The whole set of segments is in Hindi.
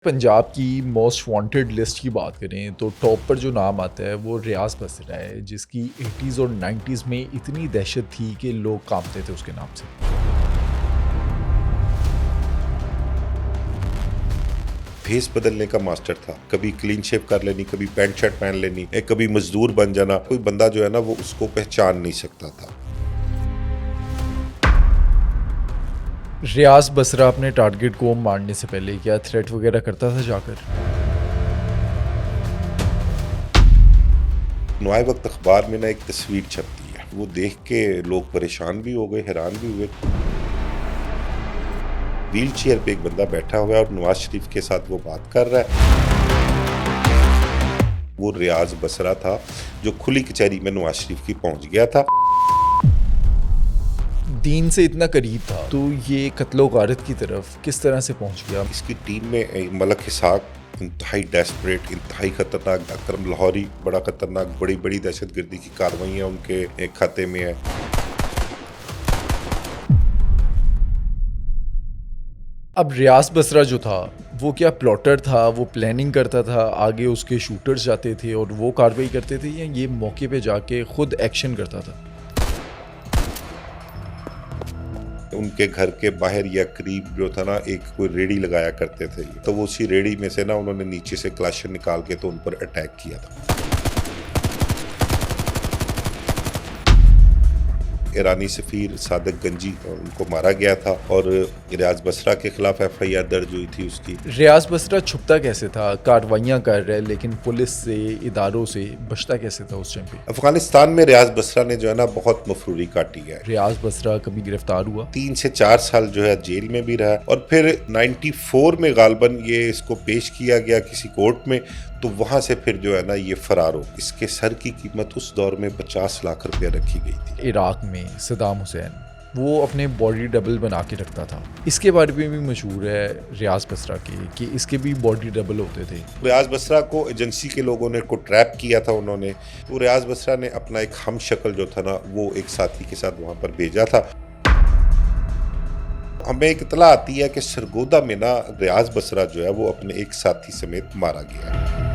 पंजाब की मोस्ट वांटेड लिस्ट की बात करें तो टॉप पर जो नाम आता है वो रियाज बसरा है, जिसकी 80s और 90s में इतनी दहशत थी कि लोग कांपते थे उसके नाम से। भेस बदलने का मास्टर था। कभी क्लीन शेव कर लेनी, कभी पैंट शर्ट पहन लेनी, कभी मजदूर बन जाना। कोई बंदा जो है ना वो उसको पहचान नहीं सकता था। रियाज बसरा अपने टारगेट को मारने से पहले क्या थ्रेट वगैरह करता था जाकर? नुआए वक्त अखबार में ना एक तस्वीर छपती है, वो देख के लोग परेशान भी हो गए, हैरान भी हुए। व्हील चेयर पे एक बंदा बैठा हुआ है और नवाज शरीफ के साथ वो बात कर रहा है। वो रियाज बसरा था जो खुली कचहरी में नवाज शरीफ की पहुंच गया था। दीन से इतना करीब था तो ये कत्लो गारत की तरफ किस तरह से पहुंच गया? इसकी टीम में मलक हिसाक इंतहाई डेस्परेट, इंतहाई खतरनाक, अकरम लाहौरी बड़ा खतरनाक, बड़ी बड़ी दहशतगर्दी की कार्रवाइयाँ उनके खाते में है। अब रियाज बसरा जो था वो क्या प्लॉटर था? वो प्लानिंग करता था, आगे उसके शूटर्स जाते थे और वो कार्रवाई करते थे, या ये मौके पे जाके खुद एक्शन करता था? उनके घर के बाहर या करीब जो था ना एक कोई रेड़ी लगाया करते थे, तो वो उसी रेड़ी में से ना उन्होंने नीचे से क्लाशन निकाल के तो उन पर अटैक किया था। ईरानी सफ़ीर सादिक गंजी उनको मारा गया था और रियाज बसरा के खिलाफ FIR दर्ज हुई थी उसकी। रियाज बसरा छुपता कैसे था? कार्रवाइयाँ कर रहा है लेकिन पुलिस से, इदारों से बचता कैसे था उस टाइम पे? अफगानिस्तान में रियाज बसरा ने जो है ना बहुत मफरूरी काटी है। रियाज बसरा कभी गिरफ्तार हुआ? 3 से 4 साल जो है जेल में भी रहा और फिर 94 में गालबन ये इसको पेश किया गया किसी कोर्ट में, तो वहां से फिर जो है ना ये फरार हो। इसके सर की कीमत उस दौर में 50 लाख रुपया रखी गई थी। इराक में सद्दाम हुसैन वो अपने बॉडी डबल बना के रखता था। इसके बारे में भी मशहूर है रियाज बसरा की कि इसके भी बॉडी डबल होते थे। रियाज बसरा को एजेंसी के लोगों ने को ट्रैप किया था उन्होंने। तो रियाज बसरा ने अपना एक हम शक्ल जो था ना वो एक साथी के साथ वहां पर भेजा था। हमें एक इतला आती है कि सरगोदा में ना रियाज बसरा जो है वो अपने एक साथी समेत मारा गया है।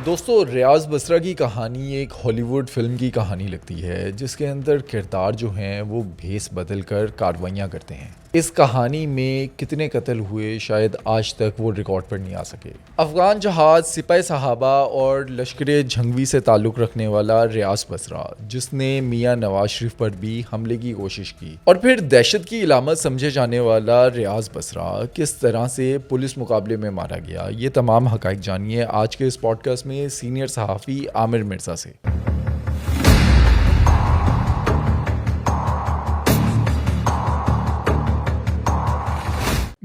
दोस्तों, रियाज बसरा की कहानी एक हॉलीवुड फिल्म की कहानी लगती है, जिसके अंदर किरदार जो हैं वो भेस बदल कर कार्रवाइयाँ करते हैं। इस कहानी में कितने कत्ल हुए शायद आज तक वो रिकॉर्ड पर नहीं आ सके। अफगान जहाज, सिपाही साहबा और लश्कर झंगवी से ताल्लुक़ रखने वाला रियाज बसरा, जिसने मियाँ नवाज शरीफ पर भी हमले की कोशिश की, और फिर दहशत की इलामत समझे जाने वाला रियाज बसरा किस तरह से पुलिस मुकाबले में मारा गया, ये तमाम हक़ाइक़ जानिए आज के इस पॉडकास्ट में सीनियर सहाफ़ी आमिर मिर्ज़ा से।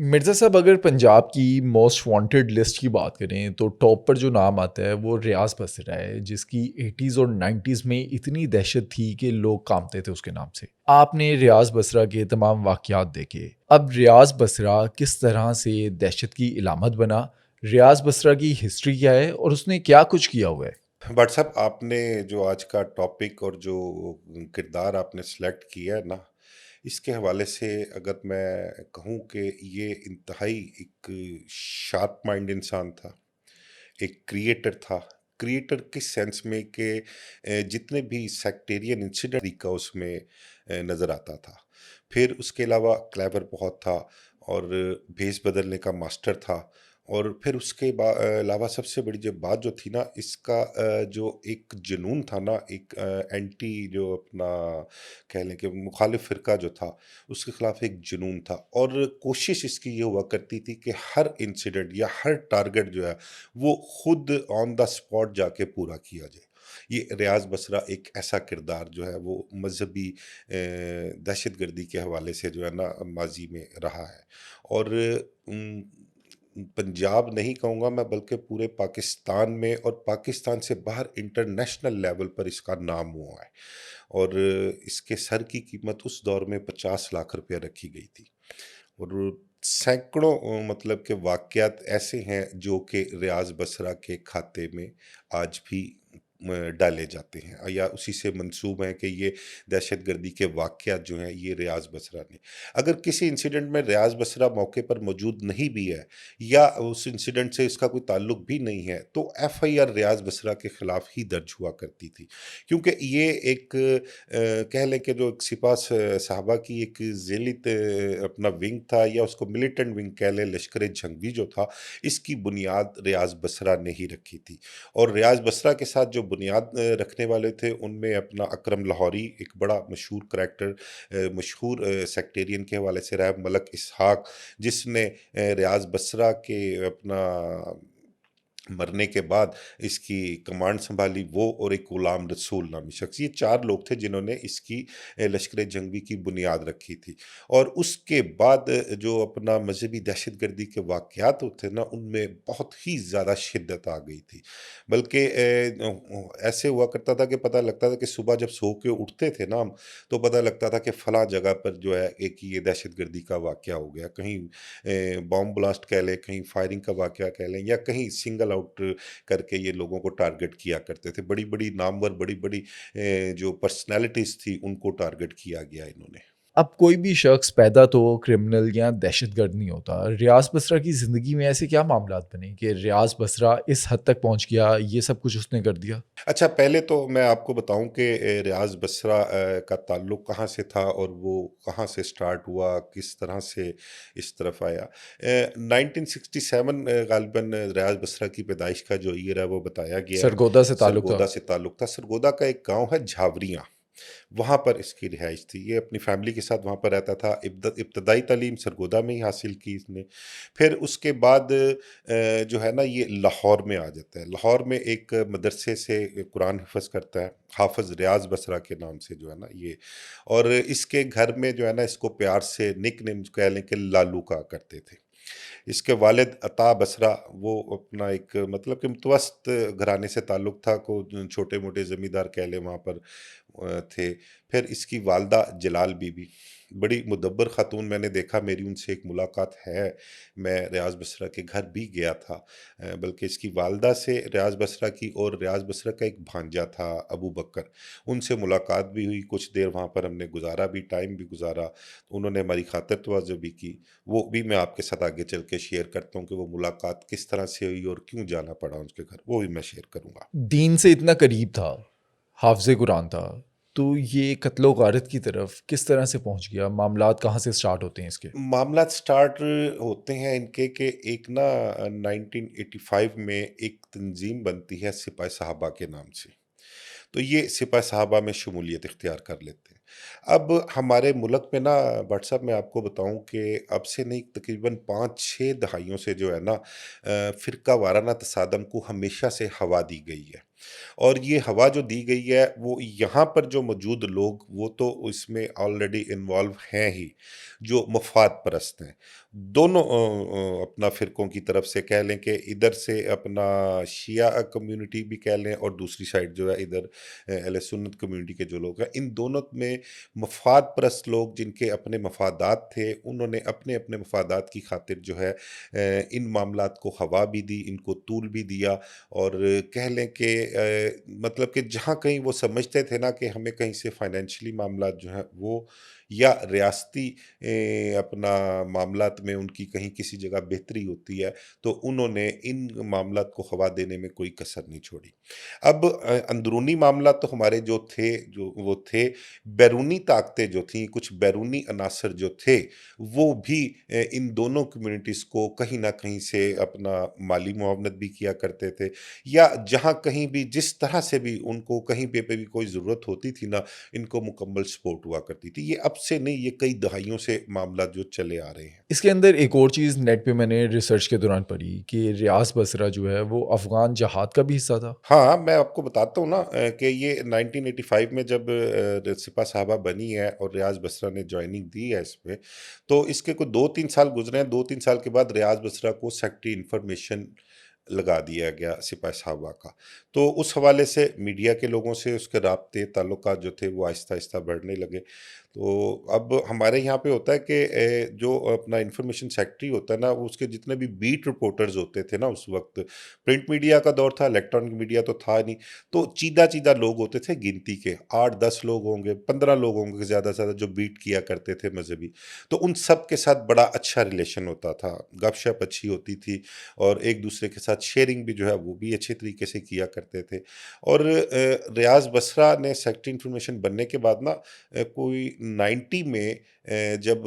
मिर्ज़ा साहब, अगर पंजाब की मोस्ट वांटेड लिस्ट की बात करें तो टॉप पर जो नाम आता है वो रियाज बसरा है, जिसकी 80s और 90s में इतनी दहशत थी कि लोग कांपते थे उसके नाम से। आपने रियाज बसरा के तमाम वाक़यात देखे। अब रियाज बसरा किस तरह से दहशत की इलामत बना, रियाज बसरा की हिस्ट्री क्या है और उसने क्या कुछ किया हुआ है? बट साहब, आपने जो आज का टॉपिक और जो किरदार आपने सेलेक्ट किया है ना, इसके हवाले से अगर मैं कहूँ कि ये इंतहाई एक शार्प माइंड इंसान था, एक क्रिएटर था। क्रिएटर किस सेंस में कि जितने भी सेक्टेरियन इंसिडेंट का उसमें नज़र आता था। फिर उसके अलावा क्लेवर बहुत था और भेस बदलने का मास्टर था। और फिर उसके अलावा सबसे बड़ी जो बात जो थी ना इसका जो एक जुनून था ना, एक एंटी जो अपना कह लें कि मुखालिफ फ़िरका जो था, उसके ख़िलाफ़ एक जुनून था। और कोशिश इसकी ये हुआ करती थी कि हर इंसिडेंट या हर टारगेट जो है वो खुद ऑन द स्पॉट जाके पूरा किया जाए। ये रियाज बसरा एक ऐसा किरदार जो है वो मजहबी दहशतगर्दी के हवाले से जो है ना माजी में रहा है। और पंजाब नहीं कहूँगा मैं, बल्कि पूरे पाकिस्तान में और पाकिस्तान से बाहर इंटरनेशनल लेवल पर इसका नाम हुआ है। और इसके सर की कीमत उस दौर में 50 लाख रुपया रखी गई थी। और सैकड़ों मतलब के वाक़यात ऐसे हैं जो कि रियाज बसरा के खाते में आज भी डाले जाते हैं या उसी से मंसूब हैं कि ये दहशतगर्दी के वाक़यात जो हैं ये रियाज़ बसरा ने। अगर किसी इंसिडेंट में रियाज़ बसरा मौके पर मौजूद नहीं भी है या उस इंसिडेंट से इसका कोई ताल्लुक भी नहीं है, तो एफआईआर रियाज़ बसरा के खिलाफ ही दर्ज हुआ करती थी। क्योंकि ये एक कह लें कि जो एक सिपा साहबा की एक ज़ेली अपना विंग था या उसको मिलिटेंट विंग कह लें, लश्कर जंगी जो था, इसकी बुनियाद रियाज़ बसरा ने ही रखी थी। और रियाज़ बसरा के साथ जो बुनियाद रखने वाले थे, उनमें अपना अकरम लाहौरी एक बड़ा मशहूर करैक्टर, मशहूर सेक्टेरियन के हवाले से रहा है, मलक इसहाक, जिसने रियाज़ बसरा के अपना मरने के बाद इसकी कमांड सँभाली, वो और एक गुलाम रसूल नामी शख़्स। ये 4 लोग थे जिन्होंने इसकी लश्कर जंगी की बुनियाद रखी थी। और उसके बाद जो अपना मज़हबी दहशतगर्दी के वाक़यात होते ना, उनमें बहुत ही ज़्यादा शिद्दत आ गई थी। बल्कि ऐसे हुआ करता था कि पता लगता था कि सुबह जब सो के उठते थे ना हम, तो पता लगता था कि फलाँ जगह पर जो है एक ये दहशतगर्दी का वाक़या हो गया। कहीं बॉम्ब ब्लास्ट कह लें, कहीं फायरिंग का वाक़या कह लें या कहीं सिंगल आउट करके ये लोगों को टारगेट किया करते थे। बड़ी-बड़ी नामवर, बड़ी-बड़ी जो पर्सनैलिटीज़ थी, उनको टारगेट किया गया इन्होंने। अब कोई भी शख्स पैदा तो क्रिमिनल या दहशतगर्द नहीं होता। रियाज़ बसरा की ज़िंदगी में ऐसे क्या मामलात बने कि रियाज़ बसरा इस हद तक पहुँच गया, ये सब कुछ उसने कर दिया? अच्छा, पहले तो मैं आपको बताऊँ कि रियाज़ बसरा का ताल्लुक कहाँ से था और वो कहाँ से स्टार्ट हुआ, किस तरह से इस तरफ आया। 1967 ग़ालिबन रियाज़ बसरा की पैदाइश का जो ईयर है वो बताया गया है। सरगोदा से ताल्लुक था। सरगोदा से ताल्लुक था। सरगोदा का एक गाँव है झावरियाँ। वहाँ पर इसकी रिहाइश थी। ये अपनी फ़ैमिली के साथ वहाँ पर रहता था। इब्तदाई तालीम सरगोदा में ही हासिल की इसने। फिर उसके बाद जो है ना ये लाहौर में आ जाता है। लाहौर में एक मदरसे से कुरान हिफ़्ज़ करता है, हाफ़िज़ रियाज़ बसरा के नाम से जो है ना ये। और इसके घर में जो है ना इसको प्यार से निकनेम कह लें कि लालू कहा करते थे। इसके वालिद अता बसरा वो अपना एक मतलब कि मुतवस्सत घराने से ताल्लुक़ था, को छोटे-मोटे ज़मींदार कह लें वहाँ पर थे। फिर इसकी वालदा जलाल बीबी, बड़ी मुदब्बर ख़ातून, मैंने देखा, मेरी उनसे एक मुलाकात है। मैं रियाज़ बसरा के घर भी गया था। बल्कि इसकी वालदा से रियाज़ बसरा की और रियाज़ बसरा का एक भांजा था अबू बकर, उनसे मुलाकात भी हुई। कुछ देर वहाँ पर हमने गुज़ारा भी, टाइम भी गुज़ारा। उन्होंने हमारी खातिर-तवाज़ुह भी की। वो भी मैं आपके साथ आगे चल के शेयर करता हूँ कि वो मुलाकात किस तरह से हुई और क्यों जाना पड़ा उनके घर, वो भी मैं शेयर करूँगा। दीन से इतना करीब था, हाफ़िज़ कुरान था, तो ये कत्लो-गारत की तरफ किस तरह से पहुँच गया? मामलात कहाँ से स्टार्ट होते हैं इसके? मामलात स्टार्ट होते हैं इनके कि एक ना 1985 में एक तंज़ीम बनती है सिपाही साहबा के नाम से। तो ये सिपाही साहबा में शमूलियत इख्तियार कर लेते हैं। अब हमारे मुल्क में ना व्हाट्सएप में आपको बताऊँ कि अब से नहीं तकरीबन 5-6 दहाइयों से जो है ना फ़िरका वाराना तसादम को हमेशा से हवा दी गई है। और ये हवा जो दी गई है वो यहाँ पर जो मौजूद लोग वो तो इसमें ऑलरेडी इन्वॉल्व हैं ही, जो मफ़ाद परस्त हैं। दोनों अपना फ़िरकों की तरफ से कह लें कि इधर से अपना शिया कम्युनिटी भी कह लें और दूसरी साइड जो है इधर अहले सुन्नत कम्युनिटी के जो लोग हैं, इन दोनों में मफ़ाद परस्त लोग जिनके अपने मफ़ादात थे, उन्होंने अपने-अपने मफ़ादात की खातिर जो है इन मामलात को हवा भी दी, इनको तूल भी दिया। और कह लें कि मतलब कि जहाँ कहीं वो समझते थे ना कि हमें कहीं से फाइनेंशियली मामलात जो हैं वो या रियासती अपना मामलात में उनकी कहीं किसी जगह बेहतरी होती है, तो उन्होंने इन मामलात को हवा देने में कोई कसर नहीं छोड़ी। अब अंदरूनी मामला तो हमारे जो वो थे, बैरूनी ताकतें जो थीं, कुछ बैरूनी अनासर जो थे, वो भी इन दोनों कम्युनिटीज़ को कहीं न कहीं से अपना माली मुआवनत भी किया करते थे या जहाँ कहीं भी जिस तरह से भी उनको कहीं पे भी कोई ज़रूरत होती थी ना, इनको मुकम्मल सपोर्ट हुआ करती थी। ये अब से नहीं, ये कई दहाइयों से मामला जो चले आ रहे हैं। इसके अंदर एक और चीज़ नेट पे मैंने रिसर्च के दौरान पढ़ी कि रियाज़ बसरा जो है वो अफ़गान जहाद का भी हिस्सा था। हाँ, मैं आपको बताता हूँ ना कि ये 1985 में जब सिपा साहबा बनी है और रियाज़ बसरा ने जॉइनिंग दी है इसमें, तो इसके कोई 2-3 साल गुज़रे हैं, 2-3 साल के बाद रियाज़ बसरा को सेक्रेटरी इन्फॉर्मेशन लगा दिया गया सिपा साहबा का। तो उस हवाले से मीडिया के लोगों से उसके राब्ते ताल्लुकात जो थे वो आहिस्ता-आहिस्ता बढ़ने लगे। तो अब हमारे यहाँ पे होता है कि जो अपना इंफॉर्मेशन सेक्रेटरी होता है ना, वो उसके जितने भी बीट रिपोर्टर्स होते थे ना उस वक़्त, प्रिंट मीडिया का दौर था, इलेक्ट्रॉनिक मीडिया तो था नहीं, तो चीदा-चीदा लोग होते थे गिनती के, 8-10 लोग होंगे, 15 लोग होंगे ज़्यादा से ज़्यादा जो बीट किया करते थे मज़हबी। तो उन सब के साथ बड़ा अच्छा रिलेशन होता था, गपशप अच्छी होती थी और एक-दूसरे के साथ शेयरिंग भी जो है वो भी अच्छे तरीके से किया करते थे। और रियाज़ बसरा ने सेक्रेटरी इन्फॉर्मेशन बनने के बाद ना कोई 90 में जब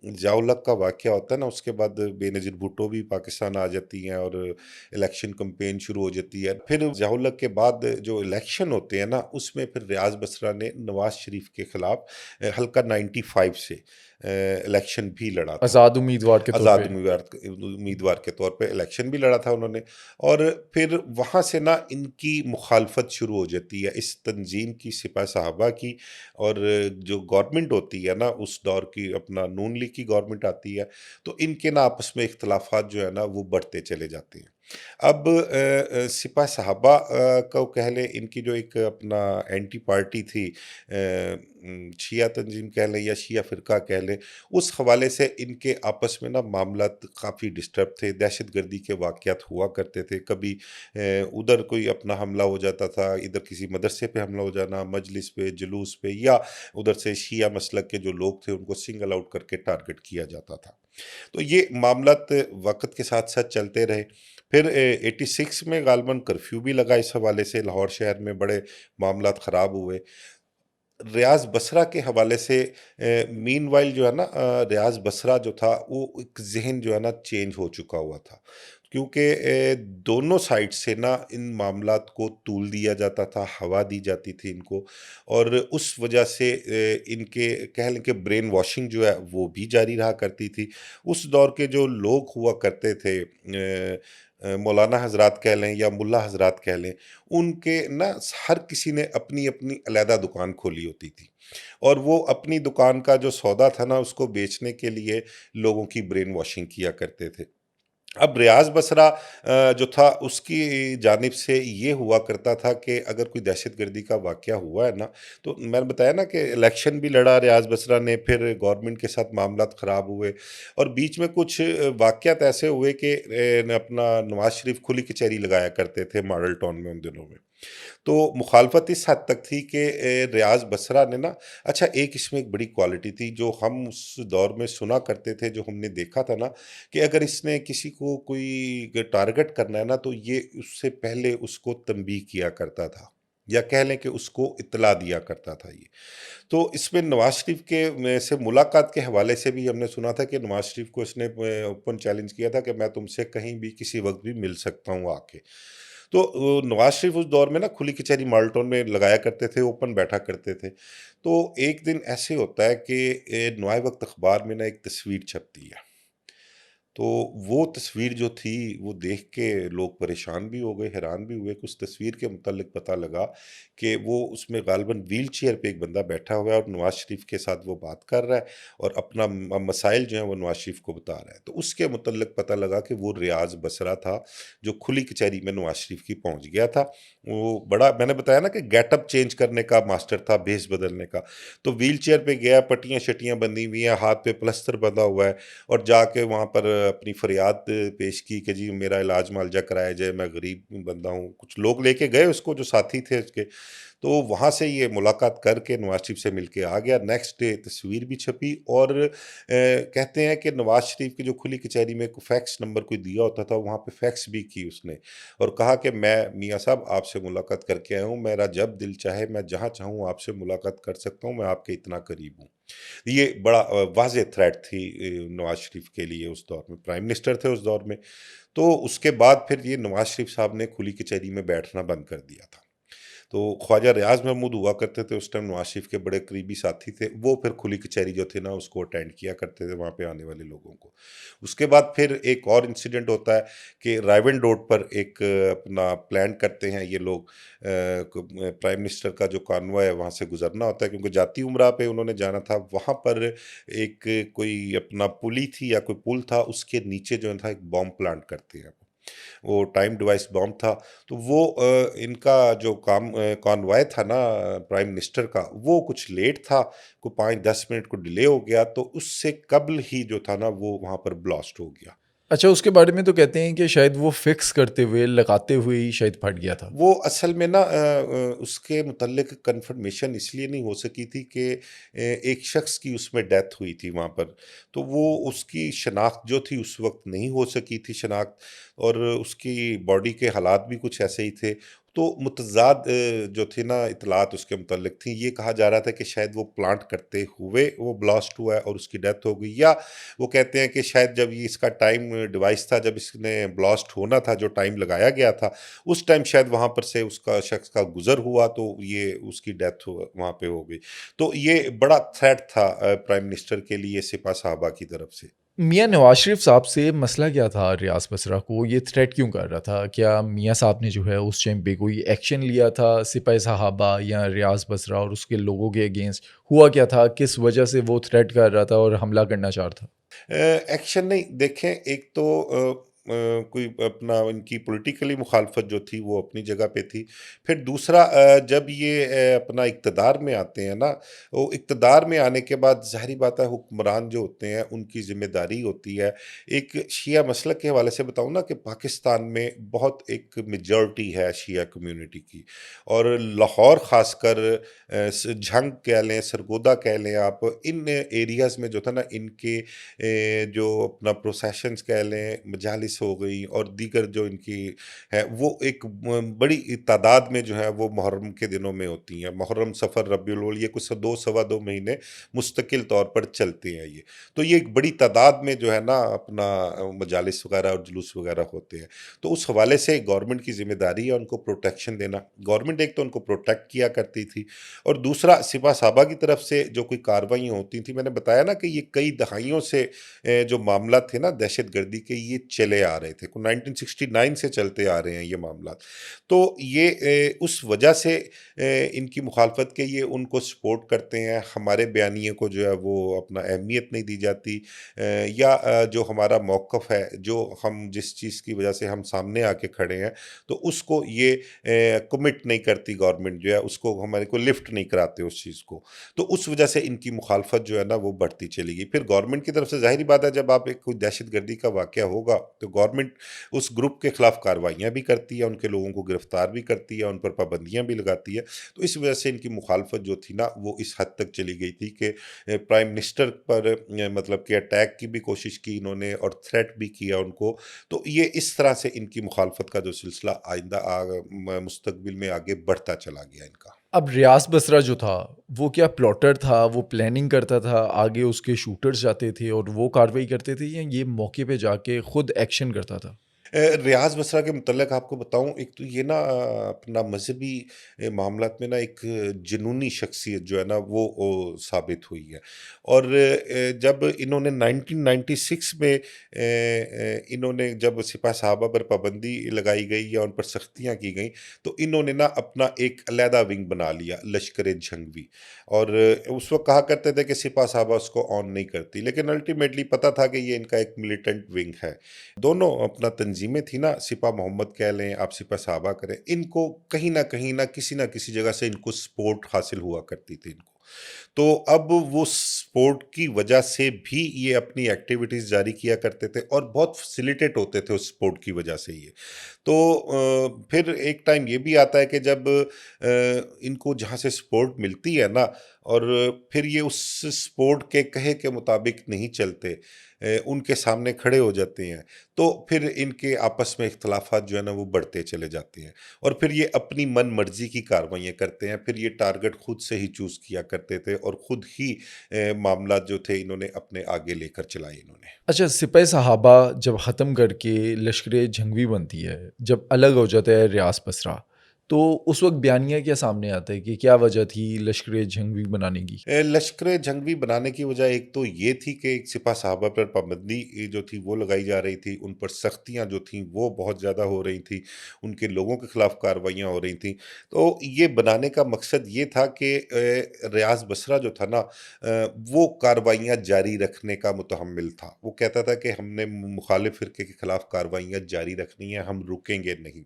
ज़िया-उल-हक का वाक़या होता है ना, उसके बाद बेनज़ीर भुट्टो भी पाकिस्तान आ जाती हैं और इलेक्शन कैंपेन शुरू हो जाती है। फिर ज़िया-उल-हक के बाद जो इलेक्शन होते हैं ना, उसमें फिर रियाज़ बसरा ने नवाज़ शरीफ के खिलाफ हल्का 95 से इलेक्शन भी लड़ा था। आज़ाद उम्मीदवार के तौर आज़ाद पे। उम्मीदवार के तौर पे इलेक्शन भी लड़ा था उन्होंने। और फिर वहाँ से ना इनकी मुखालफत शुरू हो जाती है इस तंज़ीम की, सिपह-साहबा की। और जो गवर्नमेंट होती है ना उस दौर की, अपना नून लीग की गवर्नमेंट आती है, तो इनके ना आपस में इख्तिलाफ़ात जो है ना वो बढ़ते चले जाते हैं। अब सिपह-साहबा को कह लें, इनकी जो एक अपना एंटी पार्टी थी, शिया तंज़ीम कह लें या शिया फ़िरका कह लें, उस हवाले से इनके आपस में ना मामलात काफ़ी डिस्टर्ब थे, दहशतगर्दी के वाक़यात हुआ करते थे। कभी उधर कोई अपना हमला हो जाता था, इधर किसी मदरसे पे हमला हो जाना, मजलिस पे, जुलूस पे, या उधर से शिया मसलक के जो लोग थे उनको सिंगल आउट करके टारगेट किया जाता था। तो ये मामलात वक़्त के साथ-साथ चलते रहे। फिर 86 में गालिबन कर्फ्यू भी लगा, इस हवाले से लाहौर शहर में बड़े मामलात ख़राब हुए। रियाज़ बसरा के हवाले से मीनवाइल जो है ना, रियाज़ बसरा जो था वो एक ज़हन जो है ना चेंज हो चुका हुआ था। क्योंकि दोनों साइड से ना इन मामलात को तूल दिया जाता था, हवा दी जाती थी इनको। और उस वजह से इनके कह लें कि ब्रेन वॉशिंग जो है वो भी जारी रहा करती थी। उस दौर के जो लोग हुआ करते थे, मौलाना हज़रात कह लें या मुल्ला हज़रात कह लें, उनके ना हर किसी ने अपनी-अपनी अलहदा दुकान खोली होती थी। और वो अपनी दुकान का जो सौदा था ना, उसको बेचने के लिए लोगों की ब्रेन वॉशिंग किया करते थे। अब रियाज़ बसरा जो था उसकी जानिब से ये हुआ करता था कि अगर कोई दहशतगर्दी का वाक़या हुआ है ना, तो मैंने बताया ना कि इलेक्शन भी लड़ा रियाज़ बसरा ने, फिर गवर्नमेंट के साथ मामलात ख़राब हुए और बीच में कुछ वाक़यात ऐसे हुए कि न अपना नवाज़ शरीफ खुली कचहरी लगाया करते थे मॉडल टाउन में उन दिनों में। तो मुखालफत इस हद तक थी कि रियाज़ बसरा ने ना, अच्छा एक इसमें एक बड़ी क्वालिटी थी जो हम उस दौर में सुना करते थे, जो हमने देखा था ना, कि अगर इसने किसी को कोई टारगेट करना है ना, तो ये उससे पहले उसको तंबीह किया करता था, या कह लें कि उसको इत्तला दिया करता था ये। तो इसमें नवाज़ शरीफ के में से मुलाकात के हवाले से भी हमने सुना था कि नवाज़ शरीफ को इसने ओपन चैलेंज किया था कि मैं तुमसे कहीं भी किसी वक़्त भी मिल सकता हूँ आके। तो नवाज़ शरीफ उस दौर में ना खुली कचहरी माल टाउन में लगाया करते थे, ओपन बैठा करते थे। तो एक दिन ऐसे होता है कि नवाए वक़्त अखबार में ना एक तस्वीर छपती है। तो वो तस्वीर जो थी, वो देख के लोग परेशान भी हो गए, हैरान भी हुए कि उस तस्वीर के मुतालिक पता लगा कि वो उसमें गालिबन व्हीलचेयर पे एक बंदा बैठा हुआ है और नवाज़ शरीफ के साथ वो बात कर रहा है और अपना मसाइल जो हैं वो नवाज़ शरीफ को बता रहा है। तो उसके मुतालिक पता लगा कि वो रियाज़ बसरा था, जो खुली कचहरी में नवाज़ शरीफ की पहुँच गया था। वो बड़ा, मैंने बताया ना कि गेटअप चेंज करने का मास्टर था, भेस बदलने का। तो व्हीलचेयर पे गया, पट्टियाँ-शट्टियाँ बंधी हुई हैं, हाथ पे प्लास्टर बंधा हुआ है और जाके वहाँ पर अपनी फरियाद पेश की कि जी मेरा इलाज मुआवजा कराया जाए, मैं गरीब बंदा हूँ। कुछ लोग लेके गए उसको, जो साथी थे उसके। तो वहाँ से ये मुलाकात करके नवाज़ शरीफ से मिलके आ गया। नेक्स्ट डे तस्वीर भी छपी और कहते हैं कि नवाज़ शरीफ की जो खुली कचहरी में को फैक्स नंबर कोई दिया होता था, वहाँ पे फैक्स भी की उसने और कहा कि मैं मियाँ साहब आपसे मुलाकात करके आया हूँ, मेरा जब दिल चाहे मैं जहाँ चाहूँ आपसे मुलाकात कर सकता हूँ, मैं आपके इतना करीब हूँ। ये बड़ा वाज़ेह थ्रेट थी नवाज़ शरीफ के लिए उस दौर में, प्राइम मिनिस्टर थे उस दौर में। तो उसके बाद फिर ये नवाज़ शरीफ साहब ने खुली कचहरी में बैठना बंद कर दिया था। तो ख्वाजा रियाज़ महमूद हुआ करते थे उस टाइम, नवाज़ शरीफ के बड़े करीबी साथी थे, वो फिर खुली कचहरी जो थी ना उसको अटेंड किया करते थे वहाँ पे आने वाले लोगों को। उसके बाद फिर एक और इंसिडेंट होता है कि रायविंड रोड पर एक अपना प्लान करते हैं ये लोग, प्राइम मिनिस्टर का जो कॉन्वॉय है वहाँ से गुजरना होता है क्योंकि जाती उम्रा पे उन्होंने जाना था। वहाँ पर एक कोई अपना पुली थी या कोई पुल था, उसके नीचे जो था एक बॉम्ब प्लांट करते हैं। वो टाइम डिवाइस बॉम्ब था। तो वो इनका जो कॉन्वॉय था ना प्राइम मिनिस्टर का, वो कुछ लेट था, को 5-10 मिनट को डिले हो गया, तो उससे कबल ही जो था ना वो वहाँ पर ब्लास्ट हो गया। अच्छा, उसके बारे में तो कहते हैं कि शायद वो फिक्स करते हुए, लगाते हुए ही शायद फट गया था। वो असल में ना उसके मुतल्लिक कन्फर्मेशन इसलिए नहीं हो सकी थी कि एक शख्स की उसमें डेथ हुई थी वहाँ पर। तो वो उसकी शनाख्त जो थी उस वक़्त नहीं हो सकी थी शनाख्त, और उसकी बॉडी के हालात भी कुछ ऐसे ही थे। तो मुतज़ाद जो थी ना इत्तलात उसके मुतल्लिक थी। ये कहा जा रहा था कि शायद वो प्लांट करते हुए वो ब्लास्ट हुआ है और उसकी डेथ हो गई, या वो कहते हैं कि शायद जब ये इसका टाइम डिवाइस था, जब इसने ब्लास्ट होना था, जो टाइम लगाया गया था, उस टाइम शायद वहाँ पर से उसका शख्स का गुज़र हुआ, तो ये उसकी डेथ वहाँ पे हो गई। तो ये बड़ा थ्रेट था प्राइम मिनिस्टर के लिए सिपा-साहबा की तरफ से। मियाँ नवाज़ शरीफ साहब से मसला क्या था रियाज़ बसरा को? ये थ्रेट क्यों कर रहा था? क्या मियाँ साहब ने जो है उस टाइम पे कोई एक्शन लिया था सिपाही साहबा या रियाज़ बसरा और उसके लोगों के अगेंस्ट? हुआ क्या था? किस वजह से वो थ्रेट कर रहा था और हमला करना चाह रहा था? एक्शन नहीं, देखें, एक तो कोई अपना इनकी पॉलिटिकली मुखालफत जो थी वो अपनी जगह पे थी। फिर दूसरा, जब ये अपना इक़्तिदार में आते हैं ना, वो इक़्तिदार में आने के बाद ज़ाहिर बात है हुक्मरान जो होते हैं उनकी ज़िम्मेदारी होती है। एक शिया मसलक के हवाले से बताऊँ ना कि पाकिस्तान में बहुत एक मेजॉरिटी है शिया कम्युनिटी की, और लाहौर ख़ासकर झंग कह लें, सरगोदा कह लें आप, इन एरियाज़ में जो था ना इनके जो अपना प्रोसेशंस कह लें, मजालिस हो गई और दीगर जो इनकी है, वो एक बड़ी तादाद में जो है वो मुहर्रम के दिनों में होती हैं। मुहर्रम, सफ़र, रबीउल अव्वल, ये कुछ 2 सवा 2 महीने मुस्तकिल तौर पर चलते हैं ये। तो ये एक बड़ी तादाद में जो है ना अपना मजालिस वगैरह और जुलूस वगैरह होते हैं। तो उस हवाले से गवर्नमेंट की ज़िम्मेदारी है उनको प्रोटेक्शन देना। गवर्नमेंट एक तो उनको प्रोटेक्ट किया करती थी, और दूसरा सिपा-साहबा की तरफ से जो कोई कार्रवाइयाँ होती थी, मैंने बताया ना कि ये कई दहाइयों से जो मामला थे ना दहशतगर्दी के, ये चले आ रहे थे। 1969 से चलते आ रहे हैं ये मामला। तो ये उस वजह से इनकी मुखालफत के ये उनको सपोर्ट करते हैं। हमारे बयानिए को जो है वो अपना अहमियत नहीं दी जाती, या जो हमारा मौक़िफ़ है, जो हम जिस चीज़ की वजह से हम सामने आके खड़े हैं, तो उसको ये कमिट नहीं करती गवर्नमेंट जो है, उसको हमारे को लिफ्ट नहीं कराते उस चीज़ को। तो उस वजह से इनकी मुखालफत जो है ना वो बढ़ती चली गई। फिर गवर्नमेंट की तरफ से ज़ाहिर बात है, जब आप एक कोई दहशतगर्दी का वाक़या होगा तो गवर्नमेंट उस ग्रुप के खिलाफ कार्रवाइयाँ भी करती है, उनके लोगों को गिरफ्तार भी करती है, उन पर पाबंदियाँ भी लगाती है। तो इस वजह से इनकी मुखालफत जो थी ना वो इस हद तक चली गई थी कि प्राइम मिनिस्टर पर मतलब कि अटैक की भी कोशिश की इन्होंने और थ्रेट भी किया उनको। तो ये इस तरह से इनकी मुखालफत का जो सिलसिला आइंदा मुस्तकबिल में आगे बढ़ता चला गया इनका। अब रियाज़ बसरा जो था, वो क्या प्लॉटर था? वो प्लानिंग करता था, आगे उसके शूटर्स जाते थे और वो कार्रवाई करते थे या ये मौके पे जाके खुद एक्शन करता था? रियाज़ बसरा के मुतल्लिक़ आपको बताऊँ, एक तो ये ना अपना मज़हबी मामलात में ना एक जुनूनी शख्सियत जो है ना वो साबित हुई है। और जब इन्होंने 1996 में इन्होंने जब सिपा-साहबा पर पाबंदी लगाई गई या उन पर सख्तियाँ की गईं, तो इन्होंने ना अपना एक अलहदा विंग बना लिया, लश्कर-ए-जंगवी। और उस वक़्त कहा करते थे कि सिपा-साहबा उसको ऑन नहीं करती, लेकिन अल्टीमेटली पता था कि ये इनका एक मिलिटेंट विंग है। दोनों अपना तंजीमें थी ना, सिपा मोहम्मद कह लें, आप सिपा साहबा करें, इनको कहीं न किसी न किसी जगह से इनको सपोर्ट हासिल हुआ करती थी इनको। तो अब वो सपोर्ट की वजह से भी ये अपनी एक्टिविटीज़ जारी किया करते थे और बहुत फैसिलिटेट होते थे उस सपोर्ट की वजह से ये। तो फिर एक टाइम ये भी आता है कि जब इनको जहाँ से सपोर्ट मिलती है ना, और फिर ये उस सपोर्ट के कहे के मुताबिक नहीं चलते, उनके सामने खड़े हो जाते हैं, तो फिर इनके आपस में इख्तलाफात जो है ना वो बढ़ते चले जाते हैं, और फिर ये अपनी मन मर्जी की कार्रवाइयाँ करते हैं। फिर ये टारगेट खुद से ही चूज़ किया करते थे और खुद ही मामला जो थे इन्होंने अपने आगे लेकर चलाए इन्होंने। अच्छा, सिपाही साहबा जब ख़त्म करके लश्कर-ए-जंगवी बनती है, जब अलग हो जाता है रियाज़ बसरा, तो उस वक़्त बयानिया क्या सामने आता है कि क्या वजह थी लश्कर-ए-जंगवी बनाने की? लश्कर-ए-जंगवी बनाने की वजह एक तो ये थी कि एक सिपह-साहबा पर पाबंदी जो थी वो लगाई जा रही थी, उन पर सख्तियाँ जो थीं वो बहुत ज़्यादा हो रही थी, उनके लोगों के खिलाफ कार्रवाइयाँ हो रही थीं। तो ये बनाने का मकसद ये था कि रियाज़ बसरा जो था ना वो कार्रवाइयाँ जारी रखने का मुतहम्मिल था। वो कहता था कि हमने मुखालिफ फ़िरके के खिलाफ कार्रवाइयाँ जारी रखनी है, हम रुकेंगे नहीं।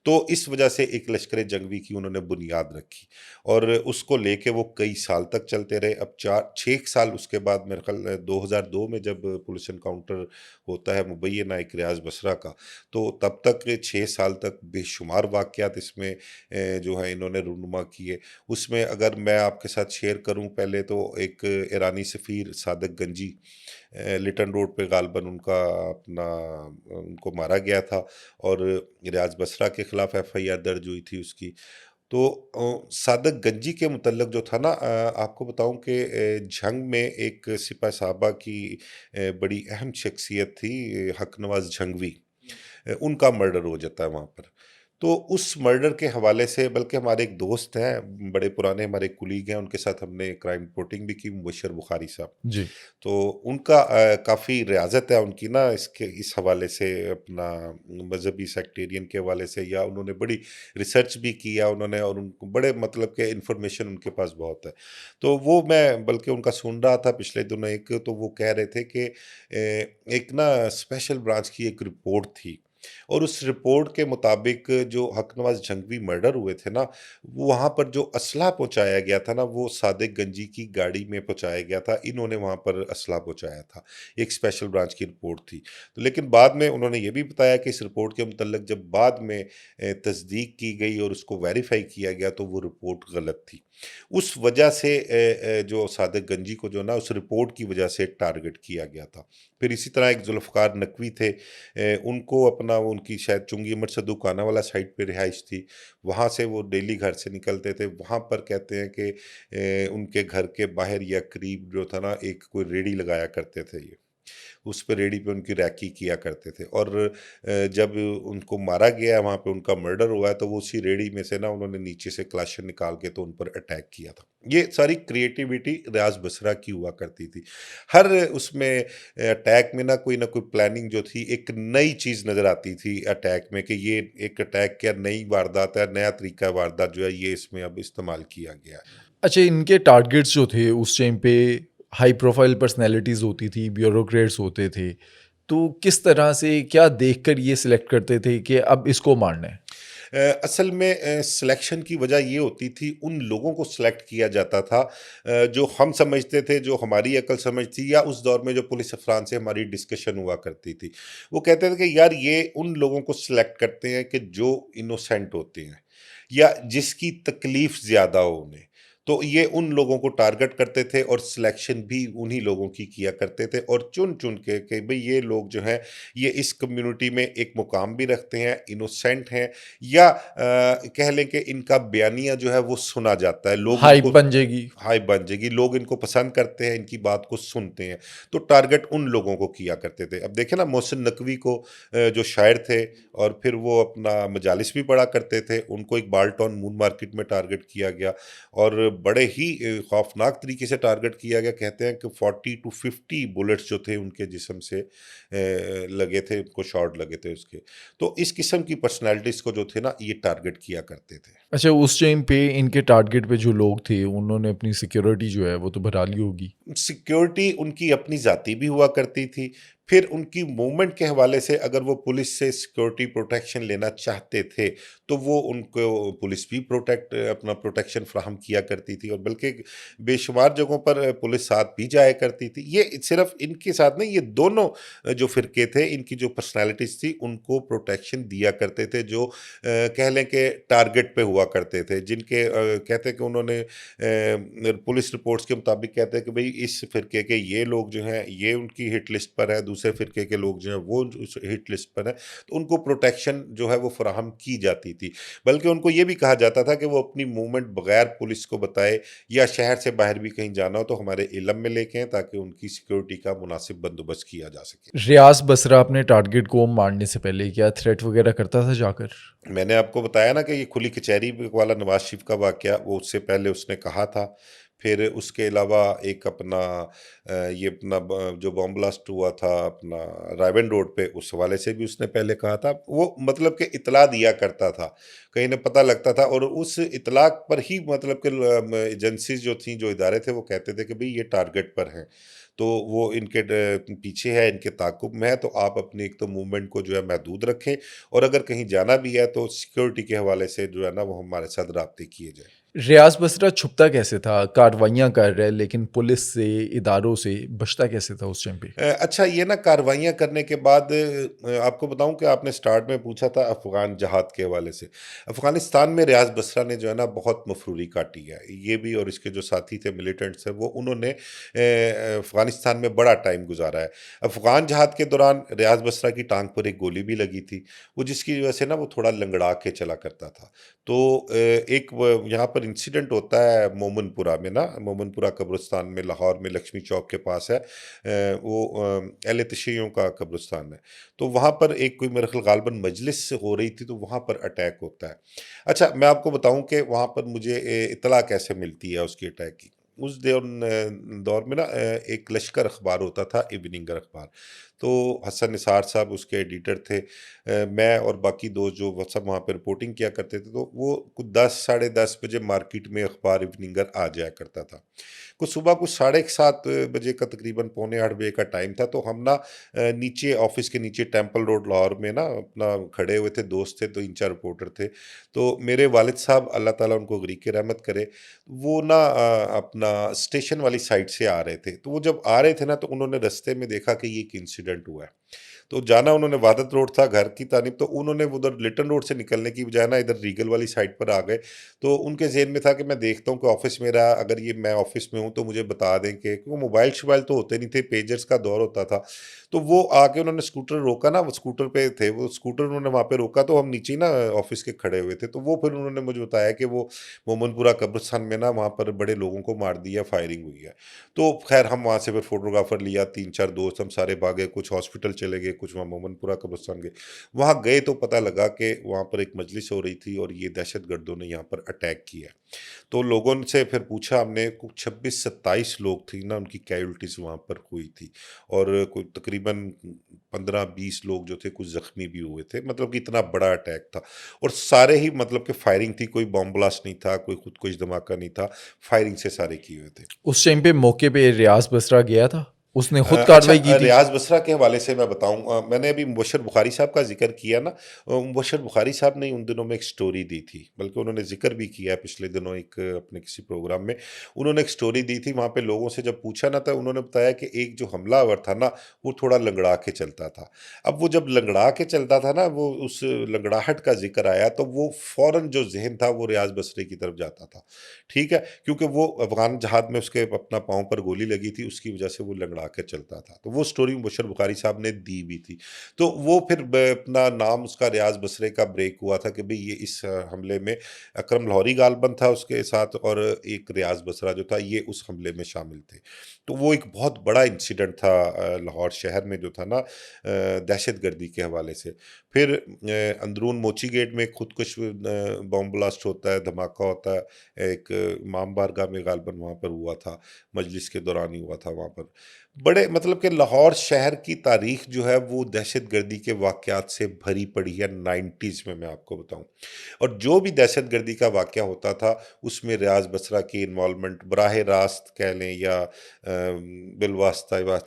तो इस वजह से एक लश्कर जंगवी की उन्होंने बुनियाद रखी और उसको लेके वो कई साल तक चलते रहे। अब 4-6 साल उसके बाद मेरे ख़्याल 2002 में जब पुलिस एनकाउंटर होता है मुबैना एक रियाज़ बसरा का, तो तब तक 6 साल तक बेशुमार वाक़यात इसमें जो है इन्होंने रूनुमा किए। उसमें अगर मैं आपके साथ शेयर करूँ पहले तो एक ईरानी सफ़ीर सादिक गंजी लिटन रोड पे गालिबन उनका अपना उनको मारा गया था और रियाज़ बसरा के खिलाफ एफआईआर दर्ज हुई थी उसकी। तो सादिक गंजी के मुतल्लिक़ जो था ना आपको बताऊँ कि जंग में एक सिपह साहबा की बड़ी अहम शख्सियत थी हक़ नवाज़ जंगवी। उनका मर्डर हो जाता है वहाँ पर। तो उस मर्डर के हवाले से बल्कि हमारे एक दोस्त हैं, बड़े पुराने हमारे कोलीग हैं, उनके साथ हमने क्राइम रिपोर्टिंग भी की, मुबश्शिर बुखारी साहब। जी। तो उनका काफ़ी रियाज़त है उनकी ना इसके इस हवाले से अपना मज़हबी सेक्टेरियन के हवाले से या उन्होंने बड़ी रिसर्च भी किया उन्होंने और उनको बड़े मतलब के इन्फॉर्मेशन उनके पास बहुत है। तो वो मैं बल्कि उनका सुन रहा था पिछले दिनों एक तो वो कह रहे थे कि एक ना स्पेशल ब्रांच की एक रिपोर्ट थी और उस रिपोर्ट के मुताबिक जो हक़ नवाज़ जंगवी मर्डर हुए थे ना, वहाँ पर जो असला पहुँचाया गया था ना, वो सादिक गंजी की गाड़ी में पहुँचाया गया था। इन्होंने वहाँ पर असला पहुँचाया था। एक स्पेशल ब्रांच की रिपोर्ट थी। तो लेकिन बाद में उन्होंने ये भी बताया कि इस रिपोर्ट के मुतल्लिक़ जब बाद में तस्दीक की गई और उसको वेरीफ़ाई किया गया तो वो रिपोर्ट गलत थी। उस वजह से जो सादिक गंजी को जो ना उस रिपोर्ट की वजह से टारगेट किया गया था। फिर इसी तरह एक ज़ुल्फ़िकार नकवी थे उनको अपना वो उनकी शायद चुंगी अहमद सद्दू कानावाला साइड पे रिहाइश थी। वहाँ से वो डेली घर से निकलते थे। वहाँ पर कहते हैं कि उनके घर के बाहर या करीब जो था ना एक कोई रेहड़ी लगाया करते थे ये। उस पे रेहड़ी पे उनकी रैकी किया करते थे और जब उनको मारा गया वहाँ पे उनका मर्डर हुआ है तो वो उसी रेहड़ी में से ना उन्होंने नीचे से क्लाशन निकाल के तो उन पर अटैक किया था। ये सारी क्रिएटिविटी रियाज़ बसरा की हुआ करती थी। हर उसमें अटैक में ना कोई प्लानिंग जो थी एक नई चीज़ नज़र आती थी अटैक में कि ये एक अटैक क्या नई वारदात है, नया तरीका वारदात जो है ये इसमें अब इस्तेमाल किया गया है। अच्छा, इनके टारगेट्स जो थे उस टाइम पे हाई प्रोफ़ाइल पर्सनैलिटीज़ होती थी, ब्यूरोक्रेट्स होते थे। तो किस तरह से क्या देखकर ये सिलेक्ट करते थे कि अब इसको मारना है? असल में सिलेक्शन की वजह ये होती थी उन लोगों को सिलेक्ट किया जाता था जो हम समझते थे, जो हमारी अकल समझ थी या उस दौर में जो पुलिस अफसरान से हमारी डिस्कशन हुआ करती थी। वो कहते थे कि यार ये उन लोगों को सिलेक्ट करते हैं कि जो इनोसेंट होते हैं या जिसकी तकलीफ ज़्यादा हो उन्हें। तो ये उन लोगों को टारगेट करते थे और सिलेक्शन भी उन्हीं लोगों की किया करते थे और चुन-चुन के कि भई ये लोग जो हैं, ये इस कम्युनिटी में एक मुकाम भी रखते हैं, इनोसेंट हैं या कह लें कि इनका बयानिया जो है वो सुना जाता है। लोग हाइप इनको बन जाएगी। हाइप बन जाएगी, लोग इनको पसंद करते हैं, इनकी बात को सुनते हैं। तो टारगेट उन लोगों को किया करते थे। अब देखें ना मोहसिन नकवी को जो शायर थे और फिर वो अपना मजालिस भी पढ़ा करते थे, उनको इकबाल टाउन मून मार्केट में टारगेट किया गया और बड़े ही खौफनाक तरीके से टारगेट किया गया। कहते हैं कि 40 टू 50 बुलेट्स जो थे उनके जिस्म से लगे थे, उनको शॉट लगे थे उसके। तो इस किस्म की पर्सनैलिटीज़ को जो थे ना ये टारगेट किया करते थे। अच्छा, उस टाइम पे इनके टारगेट पे जो लोग थे, उन्होंने अपनी सिक्योरिटी जो है वो तो बढ़ा ली होगी। सिक्योरिटी उनकी अपनी ज़ाती भी हुआ करती थी। फिर उनकी मूवमेंट के हवाले से अगर वो पुलिस से सिक्योरिटी प्रोटेक्शन लेना चाहते थे, तो वो उनको पुलिस भी अपना प्रोटेक्शन फ़राहम किया करती थी और बल्कि बेशुमार जगहों पर पुलिस साथ भी जाया करती थी। ये सिर्फ़ इनके साथ नहीं, ये दोनों जो फ़िरके थे, इनकी जो पर्सनैलिटीज़ थी, उनको प्रोटेक्शन दिया करते थे, जो कह लें कि टारगेट पे हुआ करते थे। जिनके कहते हैं कि उन्होंने पुलिस रिपोर्ट्स के मुताबिक कहते हैं कि भई इस फ़िरके के ये लोग जो हैं, ये उनकी हिट लिस्ट पर है, दूसरे फ़िरके के लोग जो हैं वो उस हिट लिस्ट पर हैं, तो उनको प्रोटेक्शन जो है वो फ़राहम की जाती थी। बल्कि उनको ये भी कहा जाता था कि वो अपनी मूवमेंट बगैर पुलिस को बताए या शहर से बाहर भी कहीं जाना हो तो हमारे इलम में लेके आएँ, ताकि उनकी सिक्योरिटी का मुनासिब बंदोबस्त किया जा सके। रियाज बसरा अपने टारगेट को मारने से पहले क्या थ्रेट वगैरह करता था जाकर? मैंने आपको बताया ना कि ये खुली कचहरी वाला नवाज शरीफ का वाकया, वो उससे पहले उसने कहा था। फिर उसके अलावा एक अपना ये अपना जो बॉम्ब ब्लास्ट हुआ था अपना रायबन रोड पे, उस हवाले से भी उसने पहले कहा था। वो मतलब कि इतला दिया करता था, कहीं न पता लगता था, और उस इतला पर ही मतलब कि एजेंसीज जो थी, जो इदारे थे, वो कहते थे कि भाई ये टारगेट पर हैं, तो वो इनके पीछे है, इनके ताक़ुब में है, तो आप अपनी एक तो मूवमेंट को जो है महदूद रखें, और अगर कहीं जाना भी है तो सिक्योरिटी के हवाले से जो है ना वो हमारे साथ राब्ते किए जाएँ। रियाज बसरा छुपता कैसे था? कार्रवाइयाँ कर रहा है लेकिन पुलिस से, इदारों से बचता कैसे था उस टाइम पे? अच्छा, ये ना कार्रवाइयाँ करने के बाद आपको बताऊँ कि आपने स्टार्ट में पूछा था अफ़गान जहाद के हवाले से। अफ़गानिस्तान में रियाज़ बसरा ने जो है ना बहुत मफ़रूरी काटी है। ये भी और इसके जो साथी थे मिलिटेंट्स हैं, वो उन्होंने अफ़गानिस्तान में बड़ा टाइम गुज़ारा है। अफ़गान जहाद के दौरान रियाज़ बसरा की टाँग पर एक गोली भी लगी थी, वो जिसकी वजह से ना वो थोड़ा लंगड़ा के चला करता था। तो एक व यहाँ पर इंसिडेंट होता है मोमिनपुरा में ना, मोमिनपुरा कब्रिस्तान में लाहौर में लक्ष्मी चौक के पास है। वो अहले तशय्युओं का कब्रिस्तान है। तो वहाँ पर एक कोई मेरे ख़्याल ग़ालिबन मजलिस हो रही थी, तो वहाँ पर अटैक होता है। अच्छा, मैं आपको बताऊँ कि वहाँ पर मुझे इत्तला कैसे मिलती है उसकी अटैक की। उस दौर में ना एक लश्कर अख़बार होता था, इवनिंग अख़बार। तो हसन निसार साहब उसके एडिटर थे। मैं और बाकी दोस्त जो वो सब वहाँ पे रिपोर्टिंग किया करते थे, तो वो कुछ 10 साढ़े 10 बजे मार्केट में अख़बार इवनिंगर आ जाया करता था। कुछ सुबह कुछ साढ़े 7 बजे का, तकरीबन पौने 8 बजे का टाइम था, तो हम ना नीचे ऑफ़िस के नीचे टेंपल रोड लाहौर में ना अपना खड़े हुए थे, दोस्त थे, 3-4 रिपोर्टर थे। तो मेरे वालिद साहब, अल्लाह ताला उनको गरीक़ रहमत करे, वो ना अपना स्टेशन वाली साइड से आ रहे थे। तो वो जब आ रहे थे ना, तो उन्होंने रास्ते में देखा कि ये एक इंसिडेंट हुआ है। तो जाना उन्होंने वादत रोड था घर की तानीब, तो उन्होंने उधर लिटन रोड से निकलने की बजाय ना इधर रीगल वाली साइड पर आ गए। तो उनके ज़हन में था कि मैं देखता हूँ कि ऑफ़िस मेरा, अगर ये मैं ऑफ़िस में हूँ तो मुझे बता दें, कि क्योंकि मोबाइल-शोबाइल तो होते नहीं थे, पेजर्स का दौर होता था। तो वो आके उन्होंने स्कूटर रोका ना, वो स्कूटर पे थे, वो स्कूटर उन्होंने वहाँ पे रोका, तो हम नीचे ही ना ऑफ़िस के खड़े हुए थे। तो वो फिर उन्होंने मुझे बताया कि वो मोमिनपुरा कब्रिस्तान में ना वहाँ पर बड़े लोगों को मार दिया, फायरिंग हुई है। तो ख़ैर हम वहाँ से फिर फ़ोटोग्राफ़र लिया, 3-4 दोस्त हम सारे भागे, कुछ हॉस्पिटल चले गए, कुछ वहाँ मोमिनपुरा कब्रिस्तान गए। वहाँ गए तो पता लगा कि वहाँ पर एक मजलिस हो रही थी और ये दहशतगर्दों ने यहाँ पर अटैक किया है। तो लोगों से फिर पूछा हमने, कुछ 26-27 लोग थी ना, उनकी कैजुअल्टीज़ वहाँ पर हुई थी, और कोई तकरीबन 15-20 लोग जो थे कुछ ज़ख्मी भी हुए थे। मतलब कि इतना बड़ा अटैक था, और सारे ही मतलब कि फायरिंग थी, कोई बॉम्ब ब्लास्ट नहीं था, कोई खुदकुश धमाका नहीं था, फायरिंग से सारे किए हुए थे। उस टाइम पे मौके पे रियाज बसरा गया था? उसने खुद अच्छा, कार्रवाई की थी? रियाज़ बसरा के हवाले से मैं बताऊँ, मैंने अभी मुबश्शिर बुखारी साहब का ज़िक्र किया ना, मुबश्शिर बुखारी साहब ने उन दिनों में एक स्टोरी दी थी, बल्कि उन्होंने ज़िक्र भी किया है पिछले दिनों एक अपने किसी प्रोग्राम में। उन्होंने एक स्टोरी दी थी, वहाँ पे लोगों से जब पूछा ना, तो उन्होंने बताया कि एक जो हमलावर था ना, वो थोड़ा लंगड़ा के चलता था। अब वो जब लंगड़ा के चलता था ना, वो उस लंगड़ाहट का ज़िक्र आया, तो वो फ़ौरन जो ज़हन था वो रियाज़ बसरे की तरफ जाता था। ठीक है? क्योंकि वो अफ़गान जहाद में उसके अपना पाँव पर गोली लगी थी, उसकी वजह से वो लंगड़ा के चलता था। तो वो स्टोरी मुबश्शिर बुखारी साहब ने दी भी थी। तो वो फिर अपना नाम उसका रियाज़ बसरे का ब्रेक हुआ था कि भई ये इस हमले में अकरम लाहौरी गालिबन था उसके साथ, और एक रियाज़ बसरा जो था ये उस हमले में शामिल थे। तो वो एक बहुत बड़ा इंसिडेंट था लाहौर शहर में जो था ना दहशतगर्दी के हवाले से। फिर अंदरून मोची गेट में खुदकुश बॉम्ब ब्लास्ट होता है, धमाका होता है। एक इमाम बारगाह में गालिबन वहाँ पर हुआ था, मजलिस के दौरान ही हुआ था वहाँ पर। बड़े मतलब कि लाहौर शहर की तारीख जो है वो दहशतगर्दी के वाक़यात से भरी पड़ी है 90s में, मैं आपको बताऊँ। और जो भी दहशतगर्दी का वाक़या होता था, उसमें रियाज़ बसरा की इन्वॉल्वमेंट बराह रास्त कह लें या बिलवास्ता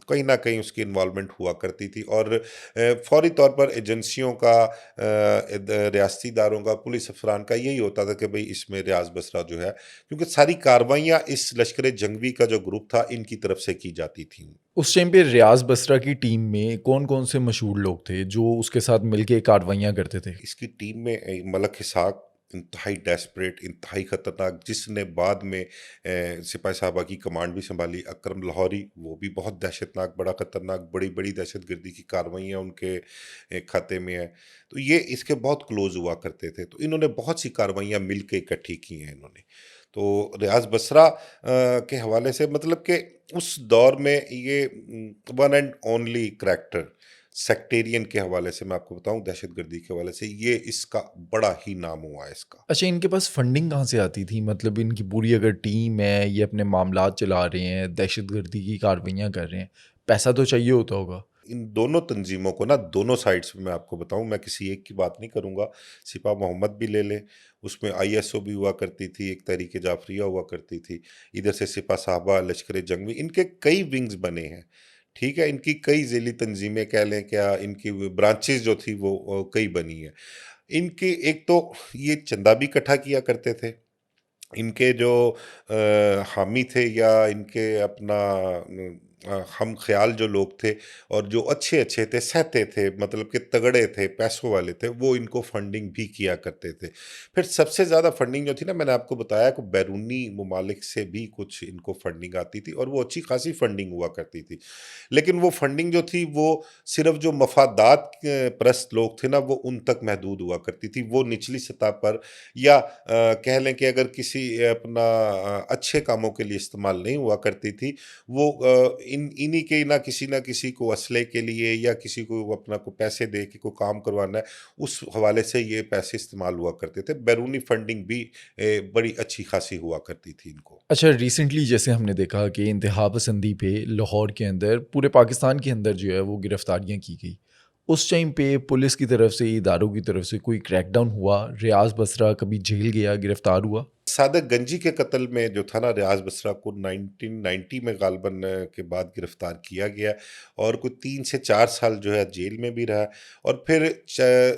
कहीं न कहीं उसकी इन्वॉल्वमेंट हुआ करती थी, और फ़ौरी तौर पर एजेंसियों का, रियासती इदारों का, पुलिस अफ़सरान का यही होता था कि भई इसमें रियाज़ बसरा जो है, क्योंकि सारी कार्रवाइयाँ इस लश्कर जंगवी का जो ग्रुप था, इनकी तरफ से की जाती थी। उस टाइम पे रियाज बसरा की टीम में कौन-कौन से मशहूर लोग थे जो उसके साथ मिलके कार्रवाइयाँ करते थे? इसकी टीम में मलक इसहाक़, इंतहाई डेस्परेट, इंतहाई ख़तरनाक, जिसने बाद में सिपाही साहबा की कमांड भी सँभाली, अकरम लाहौरी, वो भी बहुत दहशतनाक, बड़ा ख़तरनाक, बड़ी-बड़ी दहशतगर्दी की कार्रवाइयाँ उनके खाते में हैं। तो ये इसके बहुत क्लोज़ हुआ करते थे, तो इन्होंने बहुत सी कार्रवाइयाँ मिल के इकट्ठी की हैं इन्होंने। तो रियाज़ बसरा के हवाले से मतलब कि उस दौर में ये one and only character sectarian के हवाले से मैं आपको बताऊँ, दहशतगर्दी के हवाले से ये इसका बड़ा ही नाम हुआ है इसका। अच्छा, इनके पास फंडिंग कहाँ से आती थी? मतलब इनकी पूरी अगर टीम है, ये अपने मामलात चला रहे हैं, दहशतगर्दी की कार्रवाइयाँ कर रहे हैं, पैसा तो चाहिए होता होगा। इन दोनों तंजीमों को ना, दोनों साइड्स में मैं आपको बताऊँ, मैं किसी एक की बात नहीं करूँगा। सिपा मोहम्मद भी ले लें, उसमें आईएसओ भी हुआ करती थी, एक तहरीक जाफरिया हुआ करती थी। इधर से सिपा साहबा, लश्कर जंगवी, इनके कई विंग्स बने हैं, ठीक है? इनकी कई ज़ेली तंजीमें कह लें, क्या इनकी ब्रांचेज़ जो थी वो कई बनी हैं। इनके एक तो ये चंदा भी इकट्ठा किया करते थे। इनके जो हामी थे या इनके अपना हम ख़याल जो लोग थे और जो अच्छे-अच्छे थे, सहते थे, मतलब कि तगड़े थे, पैसों वाले थे, वो इनको फंडिंग भी किया करते थे। फिर सबसे ज़्यादा फंडिंग जो थी ना, मैंने आपको बताया कि बैरूनी ममालिक से भी कुछ इनको फंडिंग आती थी और वो अच्छी खासी फंडिंग हुआ करती थी। लेकिन वो फंडिंग जो थी वो सिर्फ़ जो मफ़ादात परस्त लोग थे ना, वो उन तक महदूद हुआ करती थी। वो निचली सतह पर या कह लें कि अगर किसी अपना अच्छे कामों के लिए इस्तेमाल नहीं हुआ करती थी, वो इन्हीं के ना किसी को असले के लिए या किसी को अपना को पैसे दे के कोई काम करवाना है, उस हवाले से ये पैसे इस्तेमाल हुआ करते थे। बैरूनी फंडिंग भी बड़ी अच्छी खासी हुआ करती थी इनको। अच्छा, रिसेंटली जैसे हमने देखा कि इंतहा पसंदी पे लाहौर के अंदर, पूरे पाकिस्तान के अंदर जो है वो गिरफ्तारियाँ की गई। उस टाइम पे पुलिस की तरफ से, इदारों की तरफ से कोई क्रैकडाउन हुआ? रियाज़ बसरा कभी जेल गया, गिरफ्तार हुआ? सादक गंजी के कत्ल में जो था ना, रियाज बसरा को 1990 में गालबन के बाद गिरफ्तार किया गया और कोई 3 से 4 साल जो है जेल में भी रहा और फिर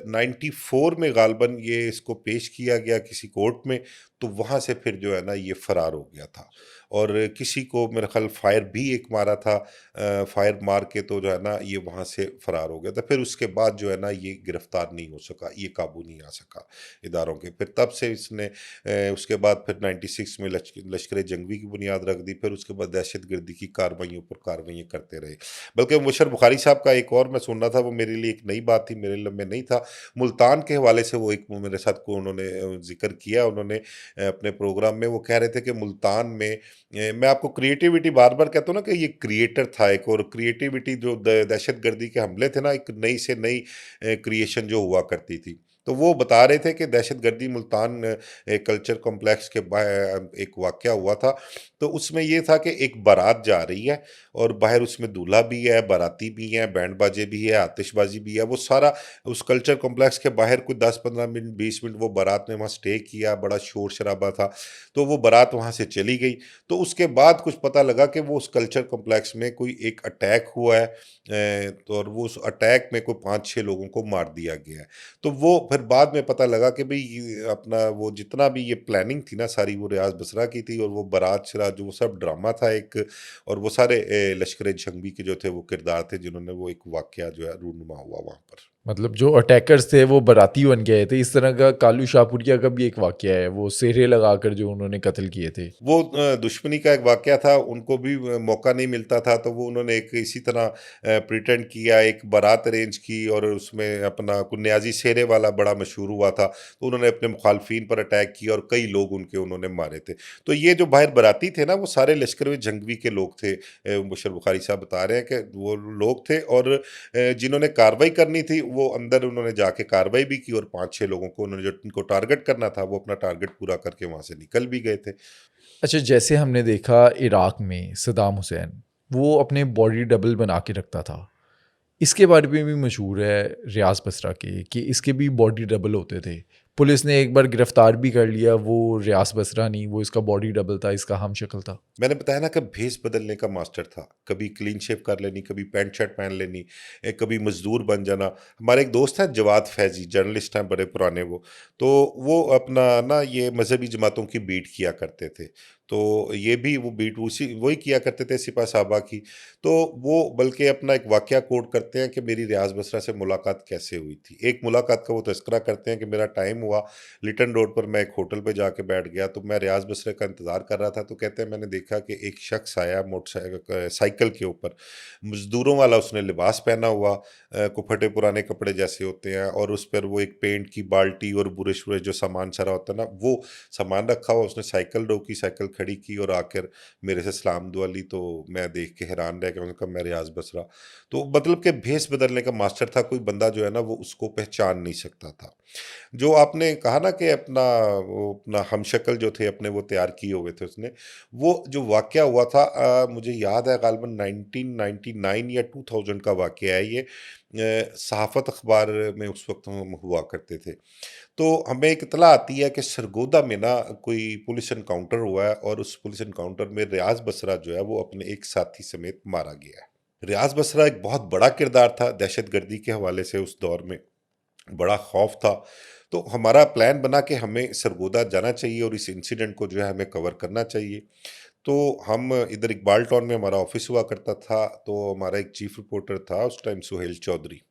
94 में गालबन ये इसको पेश किया गया किसी कोर्ट में, तो वहाँ से फिर जो है ना ये फरार हो गया था और किसी को मेरे ख्याल फायर भी एक मारा था, फायर मार के तो जो है ना ये वहाँ से फरार हो गया था। फिर उसके बाद जो है ना ये गिरफ्तार नहीं हो सका, ये काबू नहीं आ सका इदारों के। फिर तब से इसने उसके बाद फिर 96 में लश्कर जंगवी की बुनियाद रख दी, फिर उसके बाद दहशतगर्दी की कार्रवाइयों पर कार्रवाइयाँ करते रहे। बल्कि मुशर्रफ बुखारी साहब का एक और मैं सुन रहा था, वो मेरे लिए एक नई बात थी, मेरे लिए में नहीं था। मुल्तान के हवाले से वो एक मेरे साथ को उन्होंने ज़िक्र किया उन्होंने अपने प्रोग्राम में। वो कह रहे थे कि मुल्तान में मैं आपको क्रिएटिविटी बार-बार कहता हूँ ना कि ये क्रिएटर था एक, और क्रिएटिविटी जो दहशतगर्दी के हमले थे ना, एक नई से नई क्रिएशन जो हुआ करती थी। तो वो बता रहे थे कि दहशतगर्दी मुल्तान कल्चर कॉम्प्लेक्स के एक वाक़या हुआ था। तो उसमें ये था कि एक बारात जा रही है और बाहर उसमें दूल्हा भी है, बाराती भी हैं, बैंड बाजे भी है, आतिशबाज़ी भी है। वो सारा उस कल्चर कॉम्प्लेक्स के बाहर कोई 10-15 मिनट, 20 मिनट वो बारात ने वहाँ स्टे किया, बड़ा शोर-शराबा था। तो वो बारात वहाँ से चली गई। तो उसके बाद कुछ पता लगा कि वो उस कल्चर कॉम्प्लेक्स में कोई एक अटैक हुआ है, तो और वो उस अटैक में कोई 5-6 लोगों को मार दिया गया है। तो वो फिर बाद में पता लगा कि भई ये अपना वो जितना भी ये प्लानिंग थी ना सारी, वो रियाज़ बसरा की थी और वो बारात-शरात जो वो सब ड्रामा था एक, और वो सारे लश्कर जंगी के जो थे वो किरदार थे जिन्होंने वो एक वाक़या जो है रूनुमा हुआ वहाँ पर। मतलब जो अटैकर्स थे वो बाराती बन के आए थे। इस तरह का कालू शाहपुरिया का भी एक वाक़या है, वो सेहरे लगाकर जो उन्होंने कत्ल किए थे। वो दुश्मनी का एक वाक़या था, उनको भी मौका नहीं मिलता था, तो वो उन्होंने एक इसी तरह प्रिटेंड किया, एक बारात अरेंज की और उसमें अपना कुन्याज़ी सेहरे वाला बड़ा मशहूर हुआ था, तो उन्होंने अपने मुखालफिन पर अटैक किया और कई लोग उनके उन्होंने मारे थे। तो ये जो बाहर बाराती थे ना, वो सारे लश्कर ए जंगवी के लोग थे। मुशर्रफ बुखारी साहब बता रहे हैं कि वो लोग थे और जिन्होंने कार्रवाई करनी थी, वो अंदर उन्होंने जाके कार्रवाई भी की और 5-6 लोगों को उन्होंने जो इनको टारगेट करना था, वो अपना टारगेट पूरा करके वहाँ से निकल भी गए थे। अच्छा, जैसे हमने देखा इराक में सद्दाम हुसैन, वो अपने बॉडी डबल बना के रखता था। इसके बारे में भी मशहूर है रियाज़ बसरा के कि इसके भी बॉडी डबल होते थे। पुलिस ने एक बार गिरफ्तार भी कर लिया, वो रियाज़ बसरा नहीं, वो इसका बॉडी डबल था, इसका हमशक्ल था। मैंने बताया ना कि भेस बदलने का मास्टर था। कभी क्लीन शेव कर लेनी, कभी पैंट शर्ट पहन लेनी, कभी मज़दूर बन जाना। हमारे एक दोस्त हैं जवाद फैज़ी, जर्नलिस्ट हैं बड़े पुराने वो। तो वो अपना ना ये मज़हबी जमातों की बीट किया करते थे। तो ये भी वो बीट उसी वही किया करते थे सिपा साहबा की। तो वो बल्कि अपना एक वाक़या कोट करते हैं कि मेरी रियाज़ बसरा से मुलाकात कैसे हुई थी। एक मुलाकात का वो तज़किरा करते हैं कि मेरा टाइम हुआ, लिटन रोड पर मैं एक होटल पे जाके बैठ गया, तो मैं रियाज़ बसरा का इंतज़ार कर रहा था, तो कहते हैं मैंने देखा कि एक शख़्स आया साइकिल के ऊपर, मज़दूरों वाला उसने लिबास पहना हुआ, को फटे पुराने कपड़े जैसे होते हैं, और उस पर वो एक पेंट की बाल्टी और बुरश-वुरश जो सामान सारा होता है ना, वो सामान रखा हुआ। उसने साइकिल रोकी, साइकिल खड़ी की और आकर मेरे से सलाम दुआ ली, तो मैं देख के हैरान रह गया। मैंने कहा मैं रियाज़ बसरा। तो मतलब कि भेस बदलने का मास्टर था, कोई बंदा जो है ना वो उसको पहचान नहीं सकता था। जो आपने कहा ना कि अपना हमशक्ल जो थे अपने वो तैयार किए हुए थे उसने, वो जो वाक़या हुआ था, मुझे याद है ग़ालिबन 1999 या 2000 का वाक़या है ये। सहाफ़त अख़बार में उस वक़्त हम हुआ करते थे। तो हमें एक इत्तला आती है कि सरगोदा में ना कोई पुलिस एनकाउंटर हुआ है, और उस पुलिस एनकाउंटर में रियाज़ बसरा जो है वो अपने एक साथी समेत मारा गया है। रियाज़ बसरा एक बहुत बड़ा किरदार था दहशतगर्दी के हवाले से, उस दौर में बड़ा खौफ था। तो हमारा प्लान बना कि हमें सरगोदा जाना चाहिए और इस इंसिडेंट को जो है हमें कवर करना चाहिए। तो हम इधर इकबाल टाउन में हमारा ऑफ़िस हुआ करता था, तो हमारा एक चीफ रिपोर्टर था उस टाइम, सुहेल चौधरी।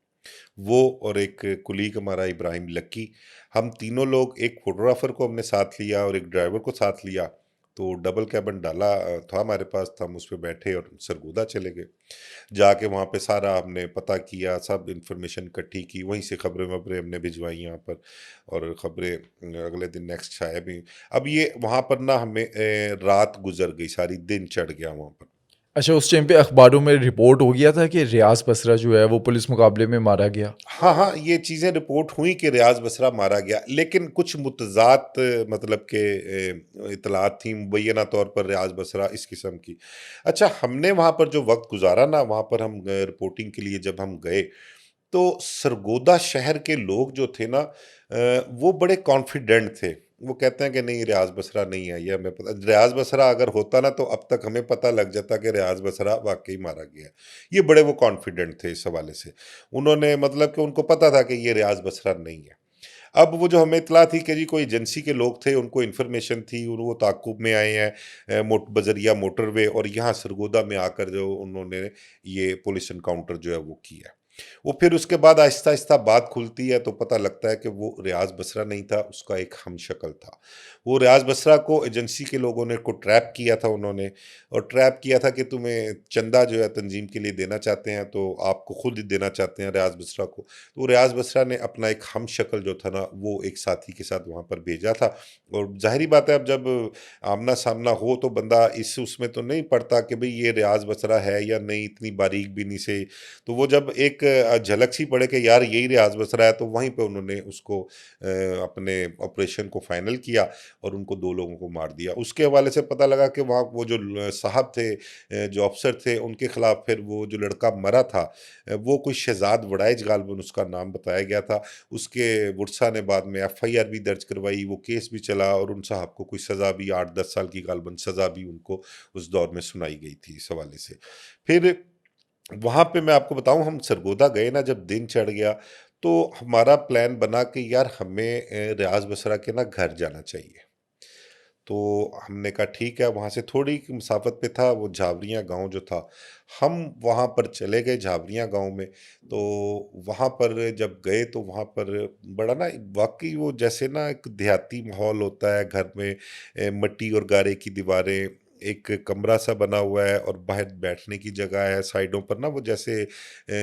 वो और एक कुलीग हमारा इब्राहिम लक्की, हम तीनों लोग, एक फ़ोटोग्राफ़र को हमने साथ लिया और एक ड्राइवर को साथ लिया। तो डबल कैबिन डाला था हमारे पास, तो हम उस पे बैठे और सरगोदा चले गए। जाके वहाँ पे सारा हमने पता किया, सब इन्फॉर्मेशन इकट्ठी की, वहीं से खबरें-वबरें हमने भिजवाई यहाँ पर, और खबरें अगले दिन नेक्स्ट आया भी। अब ये वहाँ पर ना हमें रात गुज़र गई सारी, दिन चढ़ गया वहाँ पर। अच्छा, उस टाइम पे अखबारों में रिपोर्ट हो गया था कि रियाज बसरा जो है वो पुलिस मुकाबले में मारा गया। हाँ, हाँ, ये चीज़ें रिपोर्ट हुई कि रियाज़ बसरा मारा गया, लेकिन कुछ मुतज़ात मतलब के इत्तलात थी मुबैय्यना तौर पर रियाज़ बसरा इस किस्म की। अच्छा, हमने वहाँ पर जो वक़्त गुज़ारा ना, वहाँ पर हम रिपोर्टिंग के लिए जब हम गए, तो सरगोदा शहर के लोग जो थे ना, वो बड़े कॉन्फिडेंट थे। वो कहते हैं कि नहीं, रियाज़ बसरा नहीं है, ये हमें पता। रियाज़ बसरा अगर होता ना, तो अब तक हमें पता लग जाता कि रियाज़ बसरा वाक़ई मारा गया है। ये बड़े वो कॉन्फिडेंट थे इस हवाले से। उन्होंने मतलब कि उनको पता था कि ये रियाज़ बसरा नहीं है। अब वो जो हमें इत्तला थी कि जी कोई एजेंसी के लोग थे, उनको इन्फॉर्मेशन थी और वो ताक़ुब में आए हैं बज़रिया मोटरवे, और यहाँ सरगोदा में आकर जो उन्होंने ये पुलिस एनकाउंटर जो है वो किया। वो फिर उसके बाद आहिस्ता-आहिस्ता बात खुलती है, तो पता लगता है कि वो रियाज़ बसरा नहीं था, उसका एक हमशक्ल था। वो रियाज़ बसरा को एजेंसी के लोगों ने को ट्रैप किया था उन्होंने, और ट्रैप किया था कि तुम्हें चंदा जो है तंजीम के लिए देना चाहते हैं, तो आपको खुद ही देना चाहते हैं रियाज़ बसरा को। तो रियाज़ बसरा ने अपना एक हमशक्ल जो था ना, वो एक साथी के साथ वहाँ पर भेजा था। और ज़ाहिर-सी बात है, अब जब आमना-सामना हो तो बंदा इस उसमें तो नहीं पड़ता कि भई ये रियाज़ बसरा है या नहीं, इतनी बारीक बीनी से। तो वो जब एक झलक सी पड़े कि यार यही रियाज़ बसरा है, तो वहीं पे उन्होंने उसको अपने ऑपरेशन को फाइनल किया और उनको 2 लोगों को मार दिया। उसके हवाले से पता लगा कि वहाँ वो जो साहब थे, जो अफ़सर थे, उनके खिलाफ़ फिर वो जो लड़का मरा था, वो कोई शहज़ाद वड़ाइच ग़ालिबन उसका नाम बताया गया था। उसके वुरसा ने बाद में एफ़आईआर भी दर्ज करवाई, वो केस भी चला, और उन साहब को कोई सज़ा भी 8-10 साल की ग़ालिबन सज़ा भी उनको उस दौर में सुनाई गई थी इस हवाले से। फिर वहाँ पे मैं आपको बताऊँ, हम सरगोदा गए ना, जब दिन चढ़ गया, तो हमारा प्लान बना कि यार हमें रियाज़ बसरा के ना घर जाना चाहिए। तो हमने कहा ठीक है, वहाँ से थोड़ी की मुसाफ़त पे था वो झावरियाँ गाँव जो था। हम वहाँ पर चले गए झावरियाँ गाँव में, तो वहाँ पर जब गए तो वहाँ पर बड़ा ना वाक़ई वो जैसे ना एक देहाती माहौल होता है, घर में मिट्टी और गारे की दीवारें, एक कमरा सा बना हुआ है और बाहर बैठने की जगह है, साइडों पर ना वो जैसे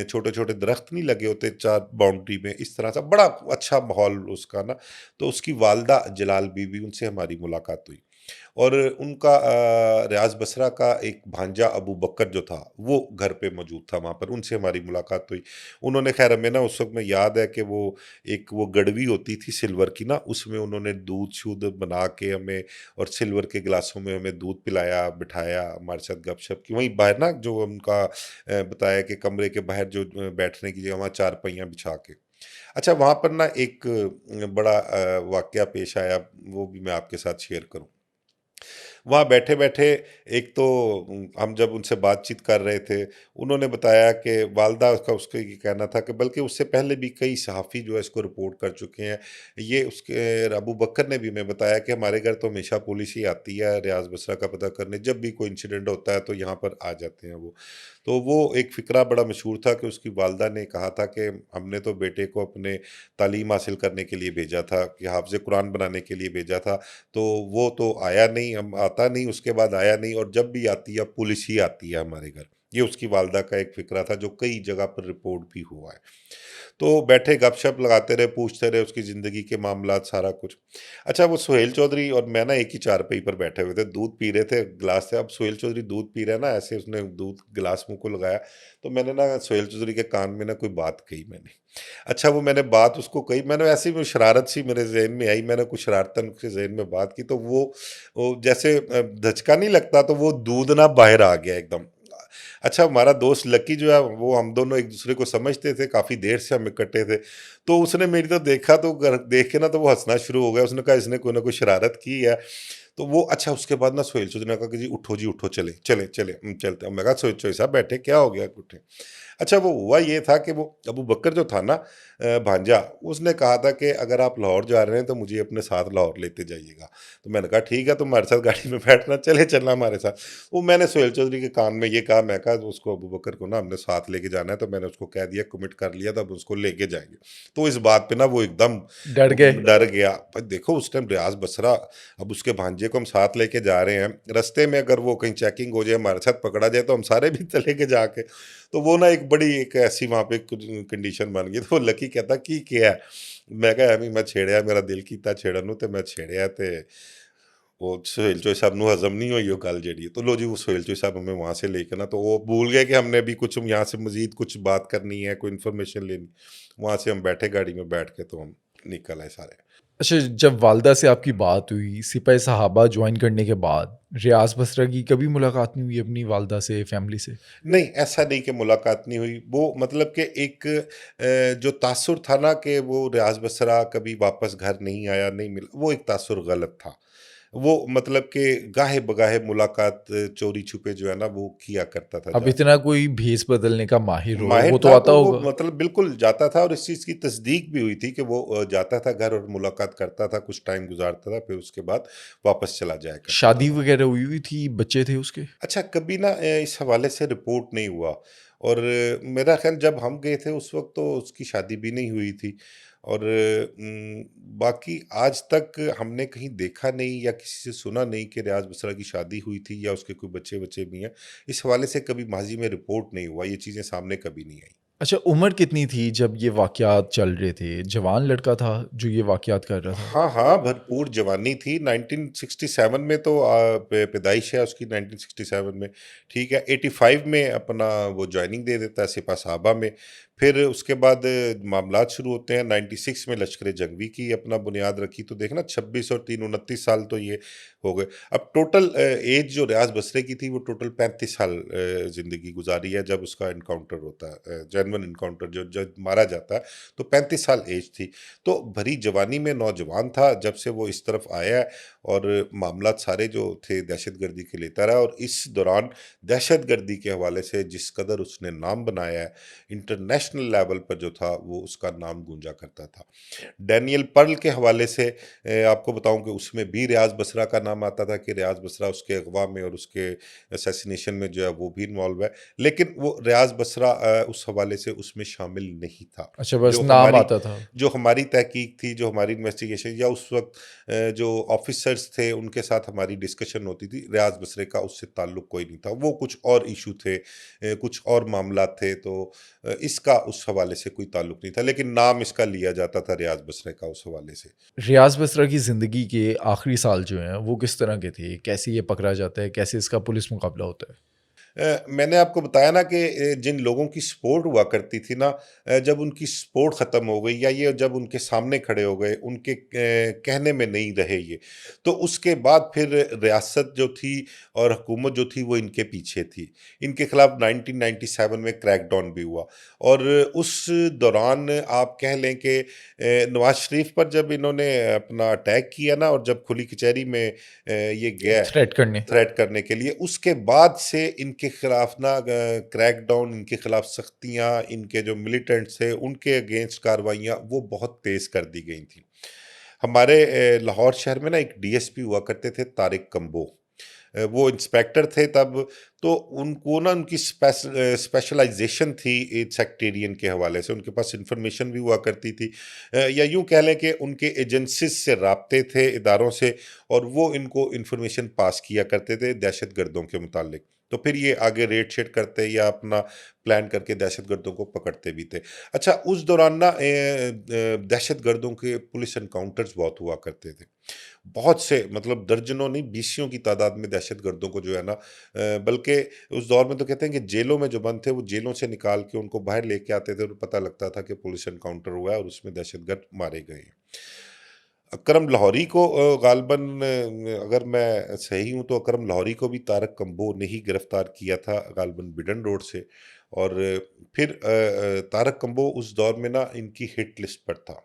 छोटे-छोटे दरख्त नहीं लगे होते 4 बाउंड्री में, इस तरह सा बड़ा अच्छा माहौल उसका ना। तो उसकी वालदा जलाल बीबी, उनसे हमारी मुलाकात हुई, और उनका रियाज़ बसरा का एक भांजा अबू बकर जो था, वो घर पे मौजूद था वहाँ पर, उनसे हमारी मुलाकात हुई। उन्होंने ख़ैर हमें ना उस वक़्त में याद है कि वो गड़वी होती थी सिल्वर की ना, उसमें उन्होंने दूध-शूध बना के हमें और सिल्वर के गिलासों में हमें दूध पिलाया, बिठाया, हमारे साथ गपशप की। वहीं बाहर ना जो उनका बताया कि कमरे के बाहर जो बैठने की जगह, वहाँ चारपाइयाँ बिछा के। अच्छा, वहाँ पर ना एक बड़ा वाक़या पेश आया, वो भी मैं आपके साथ शेयर करूँ। वहाँ बैठे-बैठे एक तो हम जब उनसे बातचीत कर रहे थे, उन्होंने बताया कि वालदा का उसका ये कहना था कि बल्कि उससे पहले भी कई सहाफ़ी जो है इसको रिपोर्ट कर चुके हैं। ये उसके अबू बकर ने भी हमें बताया कि हमारे घर तो हमेशा पुलिस ही आती है रियाज़ बसरा का पता करने, जब भी कोई इंसिडेंट होता है तो यहाँ पर आ जाते हैं वो। तो वो एक फ़िक्रा बड़ा मशहूर था कि उसकी वालदा ने कहा था कि हमने तो बेटे को अपने तालीम हासिल करने के लिए भेजा था, कि हाफ़िज़ कुरान बनाने के लिए भेजा था, तो वो तो आया नहीं, हम आता नहीं, उसके बाद आया नहीं, और जब भी आती है पुलिस ही आती है हमारे घर। ये उसकी वालदा का एक फ़िक्रा था जो कई जगह पर रिपोर्ट भी हुआ है। तो बैठे गपशप लगाते रहे, पूछते रहे उसकी ज़िंदगी के मामलात सारा कुछ। अच्छा, वो सुहेल चौधरी और मैं ना एक ही चारपाई पर बैठे हुए थे, दूध पी रहे थे गिलास से। अब सुहेल चौधरी दूध पी रहा है ना, ऐसे उसने दूध गिलास मुँह को लगाया, तो मैंने ना सुहेल चौधरी के कान में ना कोई बात कही मैंने। अच्छा, वो मैंने बात उसको कही, मैंने ऐसे ही वो शरारत सी मेरे ज़हन में आई, मैंने कुछ शरारतन उसके ज़हन में बात की, तो वो जैसे धचका नहीं लगता, तो वो दूध ना बाहर आ गया एकदम। अच्छा, हमारा दोस्त लकी जो है, वो हम दोनों एक-दूसरे को समझते थे, काफ़ी देर से हम इकट्ठे थे। तो उसने मेरी तरफ देखा, तो देख के ना तो वो हँसना शुरू हो गया। उसने कहा इसने कोई ना कोई शरारत की है। तो वो अच्छा, उसके बाद ना सुहेल चौधरी ने कहा कि जी उठो, चले, चले, चले, चलते हैं। मैं कहा चौधरी साहब बैठे, क्या हो गया, उठे। अच्छा, वो हुआ ये था कि वो अबू बकर जो था ना, भांजा, उसने कहा था कि अगर आप लाहौर जा रहे हैं तो मुझे अपने साथ लाहौर लेते जाइएगा। तो मैंने कहा ठीक है, तुम हमारे साथ गाड़ी में बैठना, चले चलना हमारे साथ। वो मैंने सुहेल चौधरी के कान में ये कहा, मैं कहा उसको अबू बकर को ना हमने साथ लेके जाना है, तो मैंने उसको कह दिया, कमिट कर लिया, तो अब उसको लेके जाएंगे। तो इस बात पे ना वो एकदम डर गए। डर गया। भाई देखो, उस टाइम रियाज बसरा, अब उसके भांजे को हम साथ लेके जा रहे हैं, रास्ते में अगर वो कहीं चेकिंग हो जाए, हमारे साथ पकड़ा जाए, तो हम सारे भी चलेंगे जाके। तो वो ना एक बड़ी एक ऐसी वहाँ पे कुछ कंडीशन बन गई। तो वो लकी कहता की क्या है? मैं कहा एवं मैं छेड़िया, मेरा दिल कीता छेड़न नूं, ते मैं छेड़िया, ते वो सुहेल चोई साहब नूं हजम नहीं हुई वो गल जेहड़ी। तो लो जी, वो सुहेल चोई साहब हमें वहाँ से लेके ना, तो वो भूल गए कि हमने भी कुछ यहाँ से मजीद कुछ बात करनी है, कोई इन्फॉर्मेशन लेनी। वहाँ से हम बैठे गाड़ी में बैठ के, तो हम निकल आए सारे। अच्छा, जब वालदा से आपकी बात हुई, सिपाही सहाबा जॉइन करने के बाद, रियाज़ बसरा की कभी मुलाकात नहीं हुई अपनी वालदा से, फैमिली से? नहीं, ऐसा नहीं कि मुलाकात नहीं हुई। वो मतलब कि एक जो तासुर था ना कि वो रियाज़ बसरा कभी वापस घर नहीं आया, नहीं मिला, वो एक तासुर गलत था। वो मतलब कि गाहे-बगाहे मुलाकात चोरी-छुपे जो है ना, वो किया करता था अब जाके। इतना कोई भेस बदलने का माहिर हो, माहिर वो तो था आता तो वो होगा। मतलब बिल्कुल जाता था, और इस चीज़ की तस्दीक भी हुई थी कि वो जाता था घर और मुलाकात करता था, कुछ टाइम गुज़ारता था, फिर उसके बाद वापस चला जाया करता था। शादी वगैरह हुई हुई थी, बच्चे थे उसके? अच्छा, कभी ना इस हवाले से रिपोर्ट नहीं हुआ, और मेरा ख़्याल जब हम गए थे उस वक़्त तो उसकी शादी भी नहीं हुई थी, और बाकी आज तक हमने कहीं देखा नहीं या किसी से सुना नहीं कि रियाज़ बसरा की शादी हुई थी या उसके कोई बच्चे-वच्चे भी हैं। इस हवाले से कभी माज़ी में रिपोर्ट नहीं हुआ, ये चीज़ें सामने कभी नहीं आई। अच्छा, उम्र कितनी थी जब ये वाक़यात चल रहे थे? जवान लड़का था जो ये वाक़यात कर रहा था? हाँ, हाँ, भरपूर जवानी थी। 1967 में तो पैदाइश है उसकी, 1967 में, ठीक है। 85 में अपना वो जॉइनिंग दे देता है सिपा-साहबा में। फिर उसके बाद मामलात शुरू होते हैं। 96 में लश्कर जंगवी की अपना बुनियाद रखी, तो देखना 26 और 3 29 साल तो ये हो गए। अब टोटल एज जो रियाज़ बसरे की थी, वो टोटल 35 साल ज़िंदगी गुज़ारी है जब उसका एनकाउंटर होता है, जेन्युइन एनकाउंटर जो जब मारा जाता है, तो 35 साल एज थी। तो भरी जवानी में नौजवान था जब से वो इस तरफ आया है, और मामलात सारे जो थे दहशतगर्दी के लेता रहा, और इस दौरान दहशतगर्दी के हवाले से जिस कदर उसने नाम बनाया है, इंटरनेशनल लेवल पर जो था वो उसका नाम गूंजा करता था। डैनियल पर्ल के हवाले से आपको बताऊं कि उसमें भी रियाज बसरा का नाम आता था, कि रियाज बसरा उसके अगवा में और उसके असैसिनेशन में जो है वो भी इन्वॉल्व है, लेकिन वो रियाज बसरा उस हवाले से उसमें शामिल नहीं था। अच्छा, बस जो नाम हमारी आता था। जो हमारी तहकीक थी, जो हमारी इन्वेस्टिगेशन, या उस वक़्त जो ऑफ़िसर्स थे उनके साथ हमारी डिस्कशन होती थी, रियाज़ बसरे का उससे ताल्लुक कोई नहीं था। वो कुछ और इश्यू थे, कुछ और मामलात थे, तो इसका उस हवाले से कोई ताल्लुक नहीं था, लेकिन नाम इसका लिया जाता था रियाज़ बसरे का उस हवाले से। रियाज़ बसरा की ज़िंदगी के आखिरी साल जो हैं, वो किस तरह के थे? कैसे ये पकड़ा जाता है? कैसे इसका पुलिस मुकाबला होता है? मैंने आपको बताया ना कि जिन लोगों की सपोर्ट हुआ करती थी ना, जब उनकी सपोर्ट ख़त्म हो गई या ये जब उनके सामने खड़े हो गए, उनके कहने में नहीं रहे ये, तो उसके बाद फिर रियासत जो थी और हुकूमत जो थी वो इनके पीछे थी। इनके खिलाफ 1997 में क्रैकडाउन भी हुआ और उस दौरान आप कह लें कि नवाज़ शरीफ पर जब इन्होंने अपना अटैक किया ना और जब खुली कचहरी में ये गया थ्रेट करने। थ्रेट करने के लिए, उसके बाद से इनके खिलाफ ना क्रैकडाउन, इनके खिलाफ सख्तियाँ, इनके जो मिलिटेंट्स थे उनके अगेंस्ट कार्रवाइयाँ वो बहुत तेज़ कर दी गई थी। हमारे लाहौर शहर में ना एक डीएसपी हुआ करते थे, तारिक कंबो। वो इंस्पेक्टर थे तब, तो उनको ना उनकी स्पेशलाइजेशन थी सेक्टेरियन के हवाले से, उनके पास इंफॉर्मेशन भी हुआ करती थी, या यूं कह लें कि उनके एजेंसीज से राब्ते थे इदारों से, और वो इनको इंफॉर्मेशन पास किया करते थे दहशत गर्दों के मुतालिक। तो फिर ये आगे रेड शेड करते या अपना प्लान करके दहशत गर्दों को पकड़ते भी थे। अच्छा, उस दौरान ना दहशत गर्दों के पुलिस एनकाउंटर्स बहुत हुआ करते थे। बहुत से, मतलब दर्जनों नहीं, बीसियों की तादाद में दहशतगर्दों को जो है ना, बल्कि उस दौर में तो कहते हैं कि जेलों में जो बंद थे वो जेलों से निकाल के उनको बाहर लेके आते थे और पता लगता था कि पुलिस एनकाउंटर हुआ है और उसमें दहशतगर्द मारे गए हैं। अकरम लाहौरी को गालबन, अगर मैं सही हूँ तो अकरम लाहौरी को भी तारक कंबो ने ही गिरफ्तार किया था गालबन बिडन रोड से। और फिर तारक कंबो उस दौर में ना इनकी हिट लिस्ट पर था।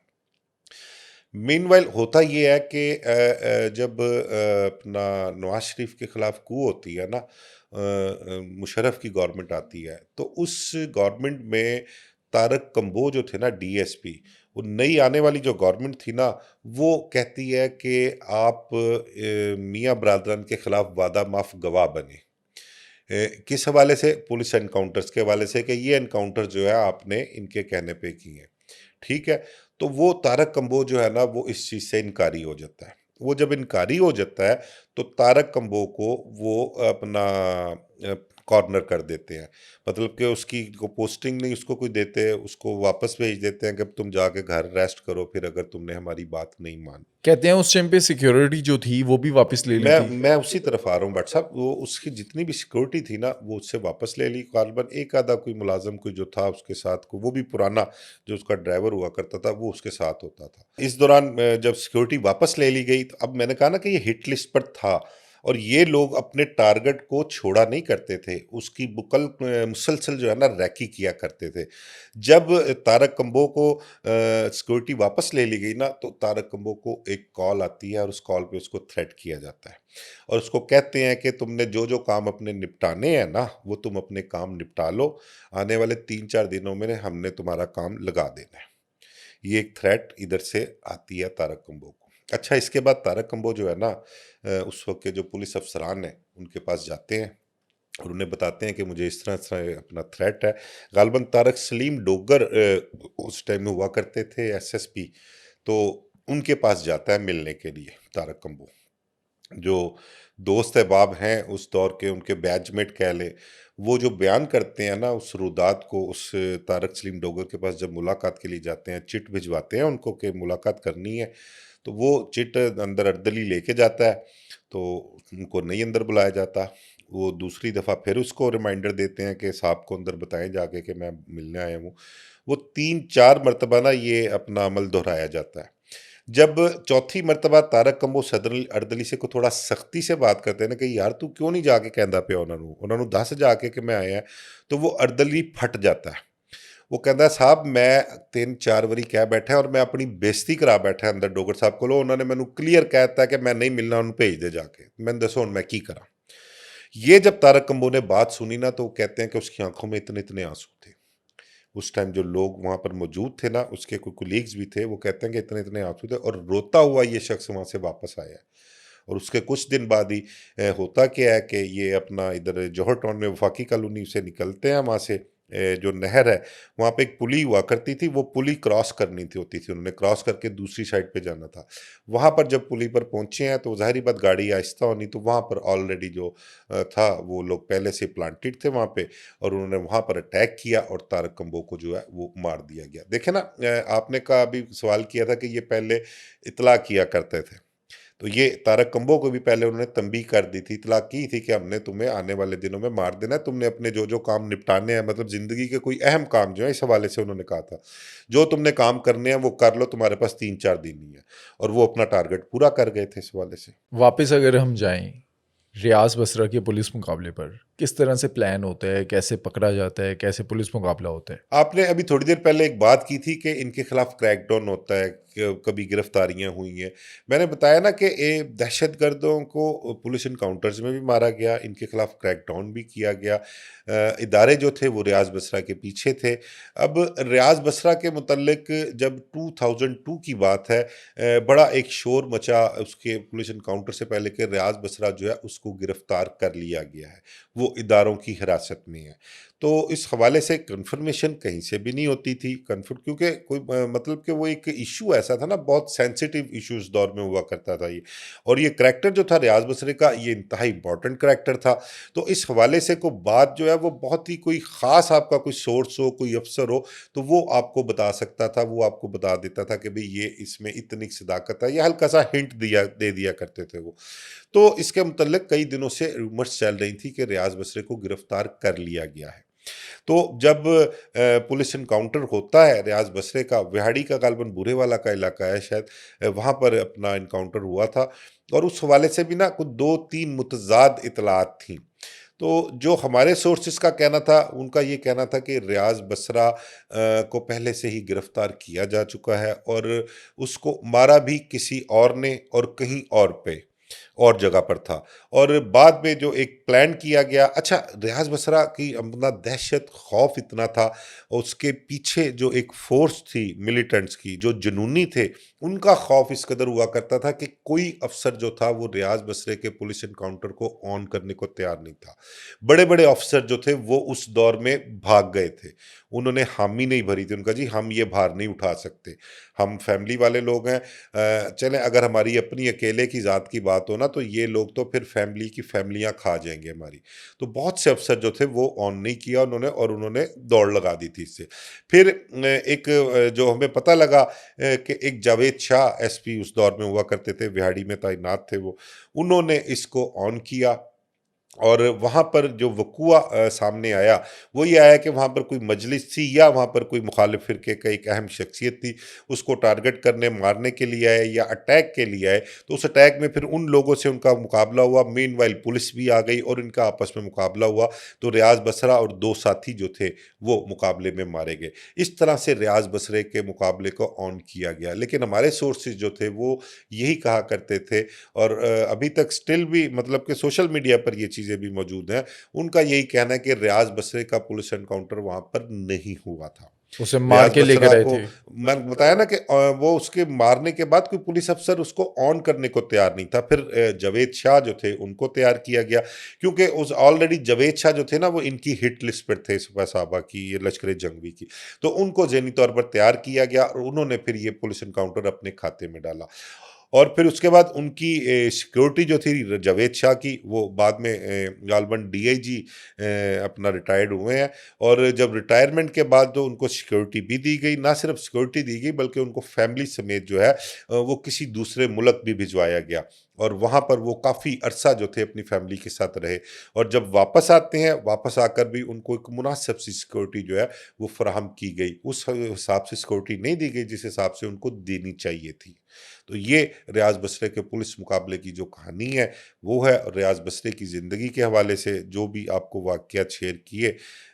मीनवाइल होता ये है कि जब अपना नवाज शरीफ के खिलाफ कू होती है ना, मुशर्रफ की गवर्नमेंट आती है, तो उस गवर्नमेंट में तारक कंबो जो थे ना डीएसपी, वो नई आने वाली जो गवर्नमेंट थी ना, वो कहती है कि आप मियाँ बरादरन के खिलाफ वादा माफ गवाह बने। किस हवाले से? पुलिस एनकाउंटर्स के हवाले से, कि ये एनकाउंटर जो है आपने इनके कहने पे किए हैं। ठीक है? तो वो तारक कंबो जो है ना, वो इस चीज़ से इनकारी हो जाता है। वो जब इनकारी हो जाता है, तो तारक कंबो को वो अपना कॉर्नर कर देते हैं। मतलब कि उसकी को पोस्टिंग नहीं उसको कोई देते, उसको वापस भेज देते हैं कि अब तुम जाके घर रेस्ट करो, फिर अगर तुमने हमारी बात नहीं मानी। कहते हैं उस टाइम पे सिक्योरिटी जो थी वो भी वापस ले ली मैं थी। मैं उसी तरफ आ रहा हूँ भट्ट साहब, वो उसकी जितनी भी सिक्योरिटी थी ना, वो उससे वापस ले ली। गालिबन एक आधा कोई मुलाज़िम कोई जो था उसके साथ, को वो भी पुराना जो उसका ड्राइवर हुआ करता था, वो उसके साथ होता था। इस दौरान जब सिक्योरिटी वापस ले ली गई, तो अब मैंने कहा ना कि ये हिट लिस्ट पर था और ये लोग अपने टारगेट को छोड़ा नहीं करते थे, उसकी मुसलसल जो है ना रैकी किया करते थे। जब तारक कंबो को सिक्योरिटी वापस ले ली गई ना, तो तारक कंबो को एक कॉल आती है और उस कॉल पे उसको थ्रेट किया जाता है और उसको कहते हैं कि तुमने जो जो काम अपने निपटाने हैं ना, वो तुम अपने काम निपटा लो, आने वाले 3-4 दिनों में हमने तुम्हारा काम लगा देना है। ये एक थ्रेट इधर से आती है तारक कंबो को। अच्छा, इसके बाद तारक कंबो जो है ना, उस वक्त के जो पुलिस अफसरान हैं उनके पास जाते हैं और उन्हें बताते हैं कि मुझे इस तरह से अपना थ्रेट है। गालिबन तारक सलीम डोगर उस टाइम में हुआ करते थे एसएसपी, तो उनके पास जाता है मिलने के लिए तारक कंबो। जो दोस्त अहबाब हैं उस दौर के, उनके बैचमेट कह लें, वो जो बयान करते हैं ना उस रुदात को, उस तारक सलीम डोगर के पास जब मुलाकात के लिए जाते हैं, चिट भिजवाते हैं उनको कि मुलाकात करनी है, तो वो चिट अंदर अर्दली लेके जाता है, तो उनको नहीं अंदर बुलाया जाता। वो दूसरी दफ़ा फिर उसको रिमाइंडर देते हैं कि साहब को अंदर बताएं जाके कि मैं मिलने आया हूँ। वो 3-4 मरतबा ना ये अपना अमल दोहराया जाता है। जब चौथी मर्तबा तारक कंबो सदर अर्दली से को थोड़ा सख्ती से बात करते हैं ना कि यार तू क्यों नहीं जाके कहता पिया उन्होंने दस जाके कि मैं आया, तो वो अर्दली फट जाता है। वो कहता साहब मैं 3-4 वारी कह बैठा और मैं अपनी बेइज्जती करा बैठा अंदर डोगर साहब को, उन्होंने मैंने क्लियर कहता कि मैं नहीं मिलना, उन्होंने भेज दे जाके, मैंने दसो हुण मैं की करा। ये जब तारक कंबो ने बात सुनी ना, तो वो कहते हैं कि उसकी आंखों में इतने इतने आंसू थे। उस टाइम जो लोग वहाँ पर मौजूद थे ना, उसके कोई कोलीग्स भी थे, वो कहते हैं कि इतने-इतने आँसू थे और रोता हुआ ये शख्स वहाँ से वापस आया है। और उसके कुछ दिन बाद ही होता क्या है कि ये अपना इधर जौहर टाउन में वफाकी कॉलोनी से निकलते हैं, वहाँ से जो नहर है, वहाँ पे एक पुली हुआ करती थी, वो पुली क्रॉस करनी थी होती थी, उन्होंने क्रॉस करके दूसरी साइड पे जाना था। वहाँ पर जब पुली पर पहुँचे हैं, तो ज़ाहिर-सी बात गाड़ी आहिस्ता होनी, तो वहाँ पर ऑलरेडी जो था, वो लोग पहले से प्लांटेड थे वहाँ पे और उन्होंने वहाँ पर अटैक किया और तारक कंबो को जो है वो मार दिया गया। देखें ना, आपने कहा अभी सवाल किया था कि ये पहले इत्तला किया करते थे। तो ये तारक कंबो को भी पहले उन्होंने तंबीह कर दी थी, इत्तला की थी कि हमने तुम्हें आने वाले दिनों में मार देना है, तुमने अपने जो-जो काम निपटाने हैं, मतलब ज़िंदगी के कोई अहम काम जो है, इस हवाले से उन्होंने कहा था। जो तुमने काम करने हैं वो कर लो, तुम्हारे पास 3-4 दिन ही है। और वो अपना टारगेट पूरा कर गए थे इस हवाले से। वापस अगर हम जाएं रियाज बसरा के पुलिस मुकाबले पर, किस तरह से प्लान होता है, कैसे पकड़ा जाता है, कैसे पुलिस मुकाबला होता है? आपने अभी थोड़ी देर पहले एक बात की थी कि इनके खिलाफ क्रैकडाउन होता है, कभी गिरफ्तारियां हुई हैं। मैंने बताया ना कि ये दहशतगर्दों को पुलिस इनकाउंटर्स में भी मारा गया, इनके खिलाफ क्रैकडाउन भी किया गया। इदारे जो थे वो रियाज बसरा के पीछे थे। अब रियाज बसरा के मुतल्लिक जब 2002 की बात है, बड़ा एक शोर मचा उसके पुलिस इनकाउंटर से पहले कि रियाज बसरा जो है उसको गिरफ्तार कर लिया गया है, वो इदारों की हिरासत में है। तो इस हवाले से कन्फर्मेशन कहीं से भी नहीं होती थी, कन्फर्म, क्योंकि कोई मतलब कि वो एक इशू ऐसा था ना, बहुत सेंसिटिव इशू उस दौर में हुआ करता था ये। और ये करैक्टर जो था रियाज बसरे का, ये इंतहाई इंपॉर्टेंट करैक्टर था। तो इस हवाले से कोई बात जो है वो बहुत ही कोई ख़ास आपका कोई सोर्स हो, कोई अफ़सर हो, तो वो आपको बता सकता था, वो आपको बता देता था कि भई ये इसमें इतनी सदाकत है, या हल्का-सा हिंट दे दिया करते थे वो। तो इसके मुतल्लिक कई दिनों से रूमर्स चल रही थी कि रियाज बसरे को गिरफ्तार कर लिया गया है। तो जब पुलिस एनकाउंटर होता है रियाज बसरे का, विहाड़ी का गालबन बूरेवाला का इलाका है शायद, वहाँ पर अपना एनकाउंटर हुआ था। और उस हवाले से भी ना कुछ 2-3 मुतज़ाद इतलात थीं। तो जो हमारे सोर्सेज़ का कहना था, उनका ये कहना था कि रियाज बसरा को पहले से ही गिरफ्तार किया जा चुका है, और उसको मारा भी किसी और ने और कहीं और पे, और जगह पर था। और बाद में जो एक प्लान किया गया, अच्छा, रियाज बसरा की अपना दहशत खौफ इतना था, उसके पीछे जो एक फोर्स थी मिलिटेंट्स की, जो जुनूनी थे, उनका खौफ इस कदर हुआ करता था कि कोई अफसर जो था वो रियाज बसरे के पुलिस एनकाउंटर को ऑन करने को तैयार नहीं था। बड़े बड़े अफसर जो थे वो उस दौर में भाग गए थे, उन्होंने हामी नहीं भरी थी, उनका जी हम ये भार नहीं उठा सकते, हम फैमिली वाले लोग हैं। चलें, अगर हमारी अपनी अकेले की ज़ात की बात हो ना, तो ये लोग तो फिर फैमिली की फैमिलियाँ खा जाएँगे हमारी। तो बहुत से अफ़सर जो थे वो ऑन नहीं किया उन्होंने, और उन्होंने दौड़ लगा दी थी इससे। फिर एक जो हमें पता लगा कि एक जावेद शाह एसपी उस दौर में हुआ करते थे, विहाड़ी में तैनात थे वो, उन्होंने इसको ऑन किया। और वहाँ पर जो वक़ूआ सामने आया, वो ये आया कि वहाँ पर कोई मजलिस थी, या वहाँ पर कोई मुखालिफ फ़िरके का एक अहम शख्सियत थी, उसको टारगेट करने, मारने के लिए आए या अटैक के लिए आए। तो उस अटैक में फिर उन लोगों से उनका मुकाबला हुआ, मीनवाइल पुलिस भी आ गई और इनका आपस में मुकाबला हुआ। तो रियाज़ बसरा और 2 साथी जो थे, वो मुकाबले में मारे गए। इस तरह से रियाज़ बसरे के मुकाबले को ऑन किया गया। लेकिन हमारे सोर्सेज़ जो थे, वो यही कहा करते थे, और अभी तक स्टिल भी, मतलब कि सोशल मीडिया पर ये चीज़ें भी मौजूद हैं, उनका यही कहना है कि रियाज़ बसरे का पुलिस एनकाउंटर वहाँ पर नहीं हुआ था। उसे मार रियाज़ के लेकर बसरा आए को, थे। मैंने बताया ना कि वो उसके मारने के बाद कोई पुलिस अफ़सर उसको ऑन करने को तैयार नहीं था। फिर जावेद शाह जो थे, उनको तैयार किया गया, क्योंकि उस ऑलरेडी जावेद शाह जो थे ना, वो इनकी हिट लिस्ट पर थे, सुबह साहबा की, ये लश्कर जंगवी की। तो उनको ज़हनी तौर पर तैयार किया गया, और उन्होंने फिर ये पुलिस एनकाउंटर अपने खाते में डाला। और फिर उसके बाद उनकी सिक्योरिटी जो थी जावेद शाह की, वो बाद में गालबन डीआईजी अपना रिटायर्ड हुए हैं। और जब रिटायरमेंट के बाद जो उनको सिक्योरिटी भी दी गई, ना सिर्फ सिक्योरिटी दी गई, बल्कि उनको फैमिली समेत जो है वो किसी दूसरे मुल्क भी भिजवाया गया, और वहाँ पर वो काफ़ी अरसा जो थे अपनी फैमिली के साथ रहे। और जब वापस आते हैं, वापस आकर भी उनको एक मुनासिब सी सिक्योरिटी जो है वो फराहम की गई, उस हिसाब से सिक्योरिटी नहीं दी गई जिस हिसाब से उनको देनी चाहिए थी। तो ये रियाज़ बसरे के पुलिस मुकाबले की जो कहानी है, वो है। और रियाज़ बसरे की ज़िंदगी के हवाले से जो भी आपको वाक़यात शेयर किए,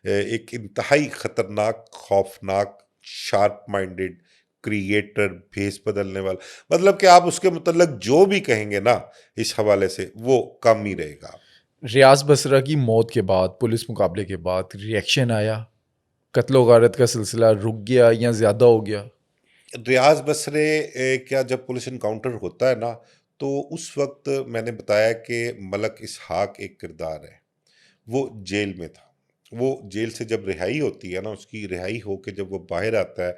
एक इंतहाई ख़तरनाक, खौफ़नाक, शार्प माइंडेड क्रिएटर, भेस बदलने वाला, मतलब कि आप उसके मुतल्लिक़ जो भी कहेंगे ना इस हवाले से, वो कम ही रहेगा। रियाज बसरा की मौत के बाद, पुलिस मुकाबले के बाद रिएक्शन आया, कत्लो गारत का सिलसिला रुक गया या ज़्यादा हो गया? रियाज़ बसरे क्या जब पुलिस एनकाउंटर होता है ना, तो उस वक़्त मैंने बताया कि मलक इसहाक एक किरदार है, वो जेल में था। वो जेल से जब रिहाई होती है ना, उसकी रिहाई होके जब वो बाहर आता है,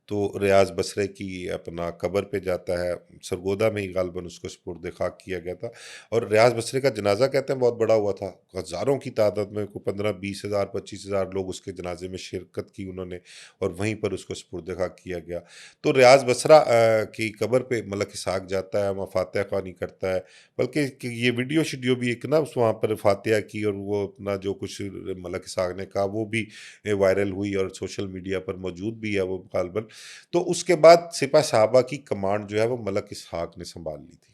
तो रियाज़ बसरे की अपना कब्र पे जाता है, सरगोदा में ही गालिबन उसको सुपुर्द खाक किया गया था। और रियाज़ बसरे का जनाज़ा कहते हैं बहुत बड़ा हुआ था, हज़ारों की तादाद में, को 15-20 हज़ार 25 हज़ार लोग उसके जनाजे में शिरकत की उन्होंने, और वहीं पर उसको सुपुर्द खाक किया गया। तो रियाज़ बसरा की कब्र पे मलक इसहाक जाता है, वहाँ फातिहा ख़्वानी करता है, बल्कि कि ये वीडियो शीडियो भी एक ना उस वहाँ पर फातिहा की, और वो अपना जो कुछ मलक इसहाक ने कहा वो भी वायरल हुई और सोशल मीडिया पर मौजूद भी है वो गालिबन। तो उसके बाद सिपह साहबा की कमांड जो है वो मलक इसहाक ने संभाल ली थी।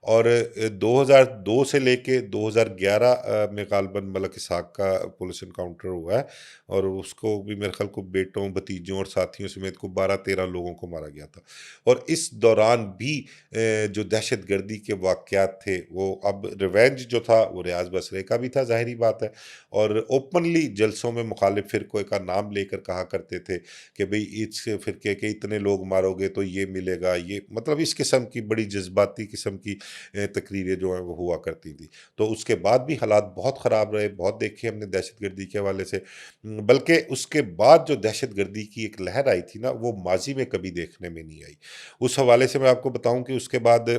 और 2002 से लेके 2011 में गालिबन मलक इसहाक का पुलिस एनकाउंटर हुआ है, और उसको भी मेरे ख्याल को बेटों, भतीजों और साथियों समेत को 12-13 लोगों को मारा गया था। और इस दौरान भी जो दहशतगर्दी के वाक़यात थे, वो अब रिवेंज जो था वो रियाज़ बसरे का भी था, ज़ाहिरी बात है। और ओपनली जलसों में मुखालिफ फ़िरक़ों का नाम लेकर कहा करते थे कि भई इस फ़िरक़े के इतने लोग मारोगे तो ये मिलेगा, ये मतलब इस किस्म की बड़ी जज़्बाती किस्म की तकरीरें जो हैं वो हुआ करती थी। तो उसके बाद भी हालात बहुत ख़राब रहे, बहुत देखे हमने दहशतगर्दी के हवाले से। बल्कि उसके बाद जो दहशतगर्दी की एक लहर आई थी ना, वो माज़ी में कभी देखने में नहीं आई। उस हवाले से मैं आपको बताऊँ कि उसके बाद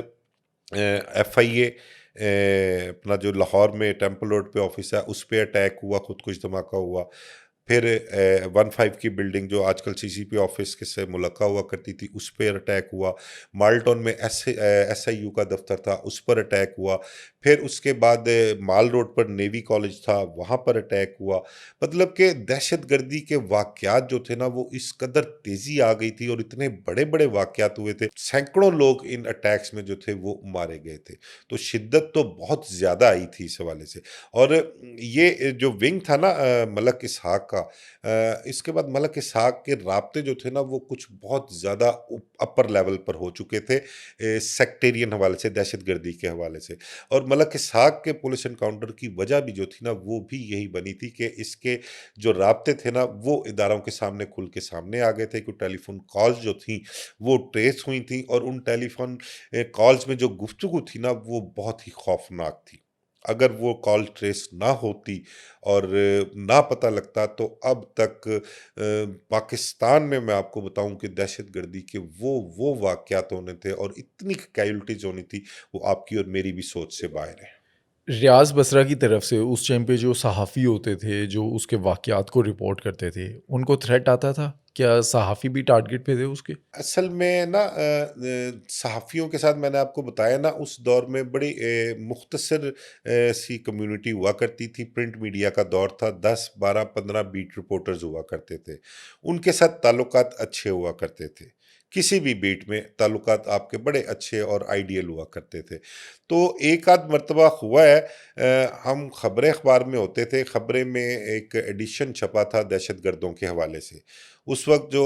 एफआईए अपना जो लाहौर में टेम्पल रोड पे ऑफिस है, उस पे अटैक हुआ, खुदकुश धमाका हुआ। फिर 15 की बिल्डिंग जो आजकल सीसीपी ऑफिस के से मुलक्का हुआ करती थी, उस पर अटैक हुआ। माल्टन में एसआईयू का दफ्तर था, उस पर अटैक हुआ। फिर उसके बाद माल रोड पर नेवी कॉलेज था, वहाँ पर अटैक हुआ। मतलब कि दहशतगर्दी के वाक़यात जो थे ना, वो इस कदर तेज़ी आ गई थी और इतने बड़े-बड़े वाक़यात हुए थे। सैकड़ों लोग इन अटैक्स में जो थे वो मारे गए थे। तो शिद्दत तो बहुत ज़्यादा आई थी इस हवाले से। और ये जो विंग था ना मलक इसहाक का, इसके बाद मलक इसहाक के राब्ते जो थे ना, वो कुछ बहुत ज़्यादा अपर लेवल पर हो चुके थे, सेक्टेरियन हवाले से, दहशतगर्दी के हवाले से। और मलक इसहाक के पुलिस एनकाउंटर की वजह भी जो थी ना, वो भी यही बनी थी कि इसके जो राब्ते थे ना, वो इदारों के सामने खुल के सामने आ गए थे। कि टेलीफोन कॉल्स जो थी वो ट्रेस हुई थी, और उन टेलीफोन कॉल्स में जो गुफ्तगू थी ना, वो बहुत ही खौफनाक थी। अगर वो कॉल ट्रेस ना होती और ना पता लगता, तो अब तक पाकिस्तान में मैं आपको बताऊं कि दहशतगर्दी के वो वाक़यात होने थे और इतनी कैजुअल्टीज़ होनी थी, वो आपकी और मेरी भी सोच से बाहर है। रियाज़ बसरा की तरफ से उस टाइम पे जो सहाफ़ी होते थे, जो उसके वाक़यात को रिपोर्ट करते थे, उनको थ्रेट आता था? क्या सहाफ़ी भी टारगेट पे थे उसके? असल में ना सहाफ़ियों के साथ मैंने आपको बताया ना, उस दौर में बड़ी मुख्तसर सी कम्युनिटी हुआ करती थी। प्रिंट मीडिया का दौर था, 10, 12, 15 बीट रिपोर्टर्स हुआ करते थे। उनके साथ ताल्लुकात अच्छे हुआ करते थे। किसी भी बीट में ताल्लुकात आपके बड़े अच्छे और आइडियल हुआ करते थे। तो एक आध मर्तबा हुआ है, हम ख़बरें अखबार में होते थे, ख़बरें में एक एडिशन छपा था दहशतगर्दों के हवाले से। उस वक़्त जो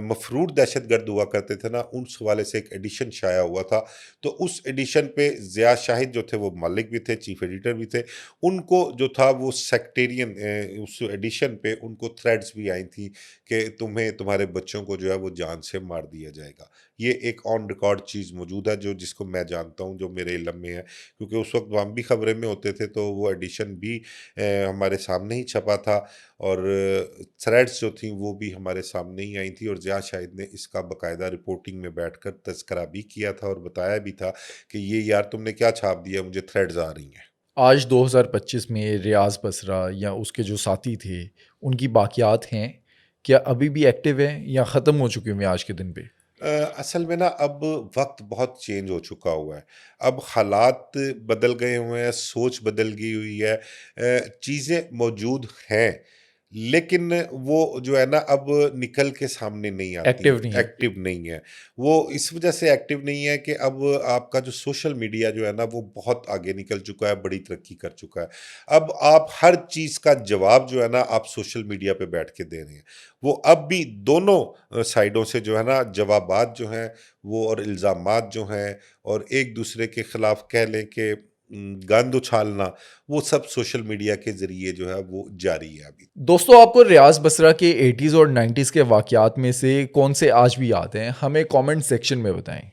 मफ़रूर दहशतगर्द हुआ करते थे ना, उस हवाले से एक एडिशन शाया हुआ था। तो उस एडिशन पे ज़िया शाहिद जो थे वो मालिक भी थे, चीफ़ एडिटर भी थे। उनको जो था वो सेक्टेरियन उस एडिशन पे उनको थ्रेट्स भी आई थी कि तुम्हें, तुम्हारे बच्चों को जो है वो जान से मार दिया जाएगा। ये एक ऑन रिकॉर्ड चीज़ मौजूद है, जो जिसको मैं जानता हूँ, जो मेरे इल्म में है। क्योंकि उस वक़्त हम भी ख़बरें में होते थे, तो वो एडिशन भी हमारे सामने ही छपा था, और थ्रेड्स जो थी वो भी हमारे सामने ही आई थी, और ज़िया शाहिद ने इसका बाकायदा रिपोर्टिंग में बैठकर तज़किरा भी किया था और बताया भी था कि ये यार तुमने क्या छाप दिया, मुझे थ्रेड्स आ रही हैं। आज 2025 में रियाज़ बसरा या उसके जो साथी थे, उनकी बाक़ियात हैं, क्या अभी भी एक्टिव हैं या ख़त्म हो चुके हुए हैं आज के दिन पे? असल में ना अब वक्त बहुत चेंज हो चुका हुआ है। अब हालात बदल गए हुए हैं, सोच बदल गई हुई है, चीज़ें मौजूद हैं, लेकिन वो जो है ना अब निकल के सामने नहीं आती, एक्टिव नहीं है कोई। एक्टिव नहीं है। वो इस वजह से एक्टिव नहीं है कि अब आपका जो सोशल मीडिया जो है ना, वो बहुत आगे निकल चुका है, बड़ी तरक्की कर चुका है। अब आप हर चीज़ का जवाब जो है ना, आप सोशल मीडिया पे बैठ के दे रहे हैं। वो अब भी दोनों साइडों से जो है ना, जवाबात जो हैं वो, और इल्ज़ामात जो हैं, और एक दूसरे के खिलाफ कह लें कि गंद उछालना, वो सब सोशल मीडिया के ज़रिए जो है वो जारी है अभी। दोस्तों, आपको रियाज़ बसरा के 80s और 90s के वाक़यात में से कौन से आज भी याद हैं? हमें कमेंट सेक्शन में बताएँ।